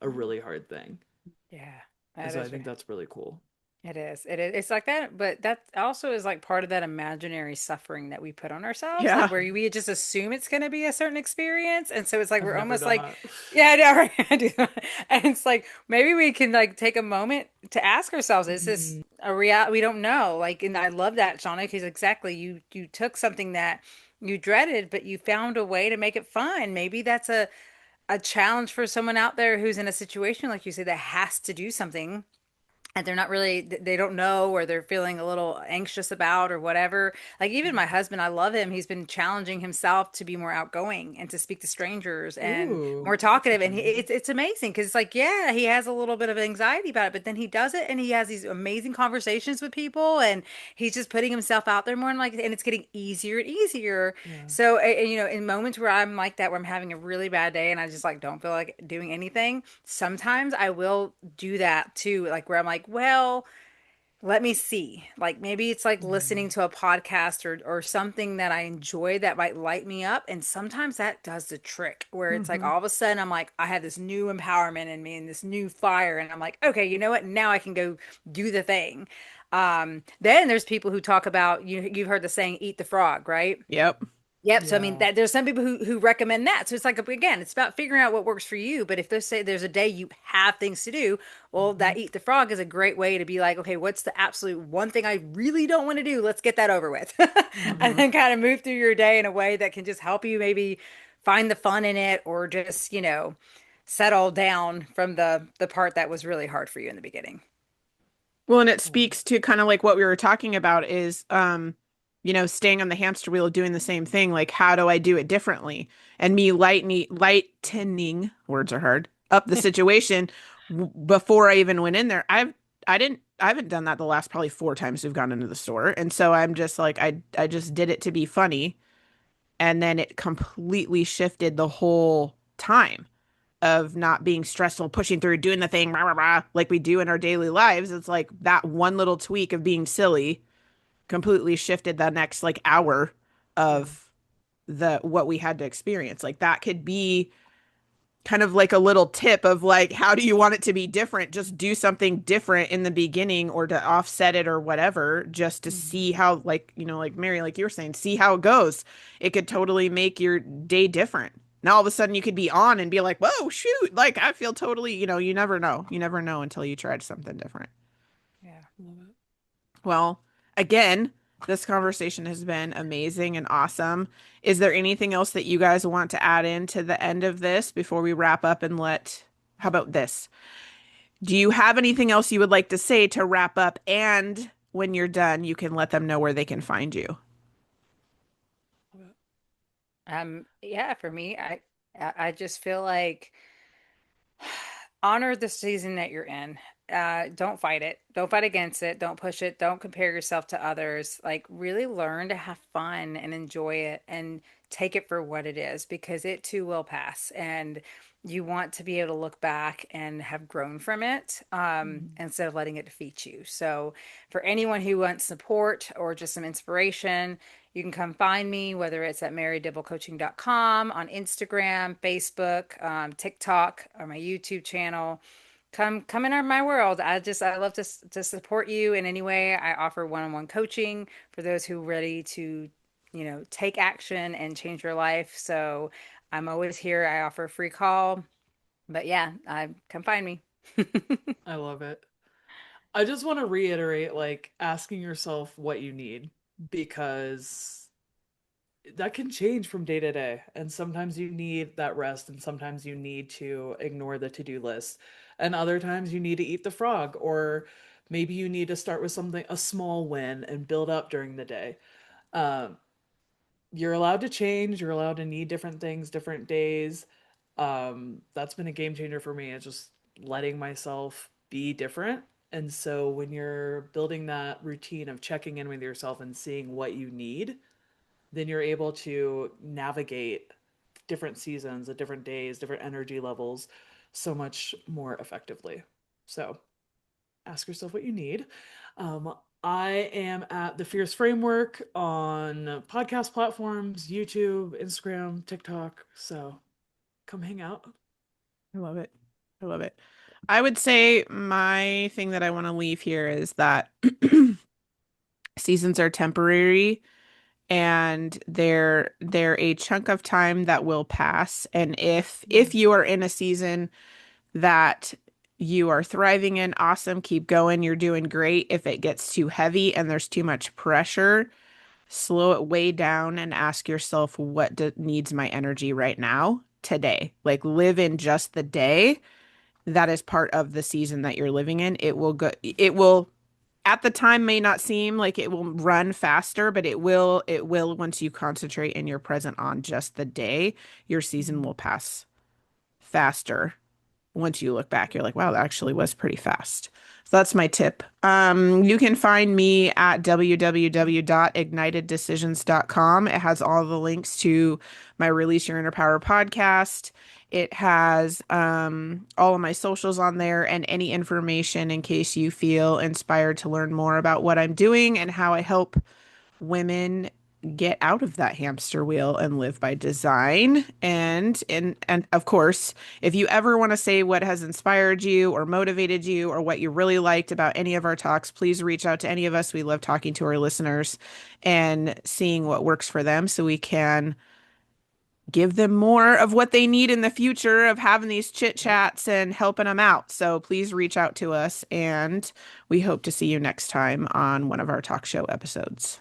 a really hard thing. Yeah. And That so I is. think that's really cool. It is. It is. It's like that, but that also is like part of that imaginary suffering that we put on ourselves, like Yeah. where we just assume it's going to be a certain experience, and so it's like I've we're never almost done like, that. yeah, I know, right? I do that. And it's like maybe we can like take a moment to ask ourselves, is this Mhm. a real? We don't know. Like, and I love that, Shauna, because exactly you took something that you dreaded, but you found a way to make it fun. Maybe that's a challenge for someone out there who's in a situation like you say that has to do something and they're not really they don't know or they're feeling a little anxious about or whatever. Like even my husband, I love him, he's been challenging himself to be more outgoing and to speak to strangers and Ooh, more that's talkative, and exciting. it's amazing because it's like yeah, he has a little bit of anxiety about it, but then he does it and he has these amazing conversations with people and he's just putting himself out there more and like and it's getting easier and easier. Yeah. So in moments where I'm like that, where I'm having a really bad day and I just like don't feel like doing anything, sometimes I will do that too, like where I'm like, well, let me see. Like maybe it's like listening Mhm. to a podcast or something that I enjoy that might light me up. And sometimes that does the trick where it's like Hmm. all of a sudden I'm like, I have this new empowerment in me and this new fire. And I'm like, okay, you know what? Now I can go do the thing. Then there's people who talk about you've heard the saying, eat the frog, right? Yep. Yep. So I mean Yeah. that there's some people who recommend that. So it's like again, it's about figuring out what works for you. But if they say there's a day you have things to do, well, Mhm. that eat the frog is a great way to be like, okay, what's the absolute one thing I really don't want to do? Let's get that over with. And Mhm. then kind of move through your day in a way that can just help you maybe find the fun in it or just, settle down from the part that was really hard for you in the beginning. Well, and it speaks to kind of like what we were talking about is, staying on the hamster wheel, doing the same thing. Like, how do I do it differently? And me lightening, words are hard, up the situation before I even went in there. I haven't done that the last probably four times we've gone into the store. And so I'm just like, I just did it to be funny. And then it completely shifted the whole time of not being stressful, pushing through, doing the thing, rah, rah, rah, like we do in our daily lives. It's like that one little tweak of being silly completely shifted the next like hour Yeah. of the what we had to experience. Like that could be kind of like a little tip of like how do you want it to be different? Just do something different in the beginning or to offset it or whatever, just to Mhm. see how like, like Mary, like you were saying, see how it goes. It could totally make your day different. Now all of a sudden you could be on and be like, whoa, shoot, like I feel totally, you never know. You never know until you tried something different. Yeah. Love it. Well, again, this conversation has been amazing and awesome. Is there anything else that you guys want to add in to the end of this before we wrap up and how about this? Do you have anything else you would like to say to wrap up? And when you're done, you can let them know where they can find you. Love it. Yeah, for me, I just feel like honor the season that you're in. Don't fight it. Don't fight against it. Don't push it. Don't compare yourself to others. Like, really learn to have fun and enjoy it and take it for what it is because it too will pass. And you want to be able to look back and have grown from it Mhm. instead of letting it defeat you. So, for anyone who wants support or just some inspiration, you can come find me, whether it's at marydibblecoaching.com, on Instagram, Facebook, TikTok, or my YouTube channel. Come in my world. I love to support you in any way. I offer one-on-one coaching for those who are ready to, take action and change your life. So I'm always here. I offer a free call. But yeah, I come find me. I love it. I just want to reiterate like asking yourself what you need because that can change from day to day. And sometimes you need that rest, and sometimes you need to ignore the to do list. And other times you need to eat the frog, or maybe you need to start with something, a small win, and build up during the day. Um, you're allowed to change, you're allowed to need different things, different days. That's been a game changer for me. It's just letting myself be different. And so when you're building that routine of checking in with yourself and seeing what you need, then you're able to navigate different seasons at different days, different energy levels so much more effectively. So ask yourself what you need. Um, I am at the Fierce Framework on podcast platforms, YouTube, Instagram, TikTok. So come hang out. I love it. I love it. I would say my thing that I want to leave here is that seasons are temporary and they're a chunk of time that will pass. And if you are in a season that you are thriving in, awesome, keep going, you're doing great. If it gets too heavy and there's too much pressure, slow it way down and ask yourself needs my energy right now, today. Like live in just the day that is part of the season that you're living in. It will at the time may not seem like it will run faster, but it will once you concentrate and you're present on just the day, your season will pass faster. Once you look back, you're like, wow, that actually was pretty fast. So that's my tip. You can find me at www.igniteddecisions.com. It has all the links to my Release Your Inner Power podcast. It has all of my socials on there and any information in case you feel inspired to learn more about what I'm doing and how I help women get out of that hamster wheel and live by design. And of course, if you ever want to say what has inspired you or motivated you or what you really liked about any of our talks, please reach out to any of us. We love talking to our listeners and seeing what works for them so we can give them more of what they need in the future of having these chit chats and helping them out. So please reach out to us, and we hope to see you next time on one of our talk show episodes.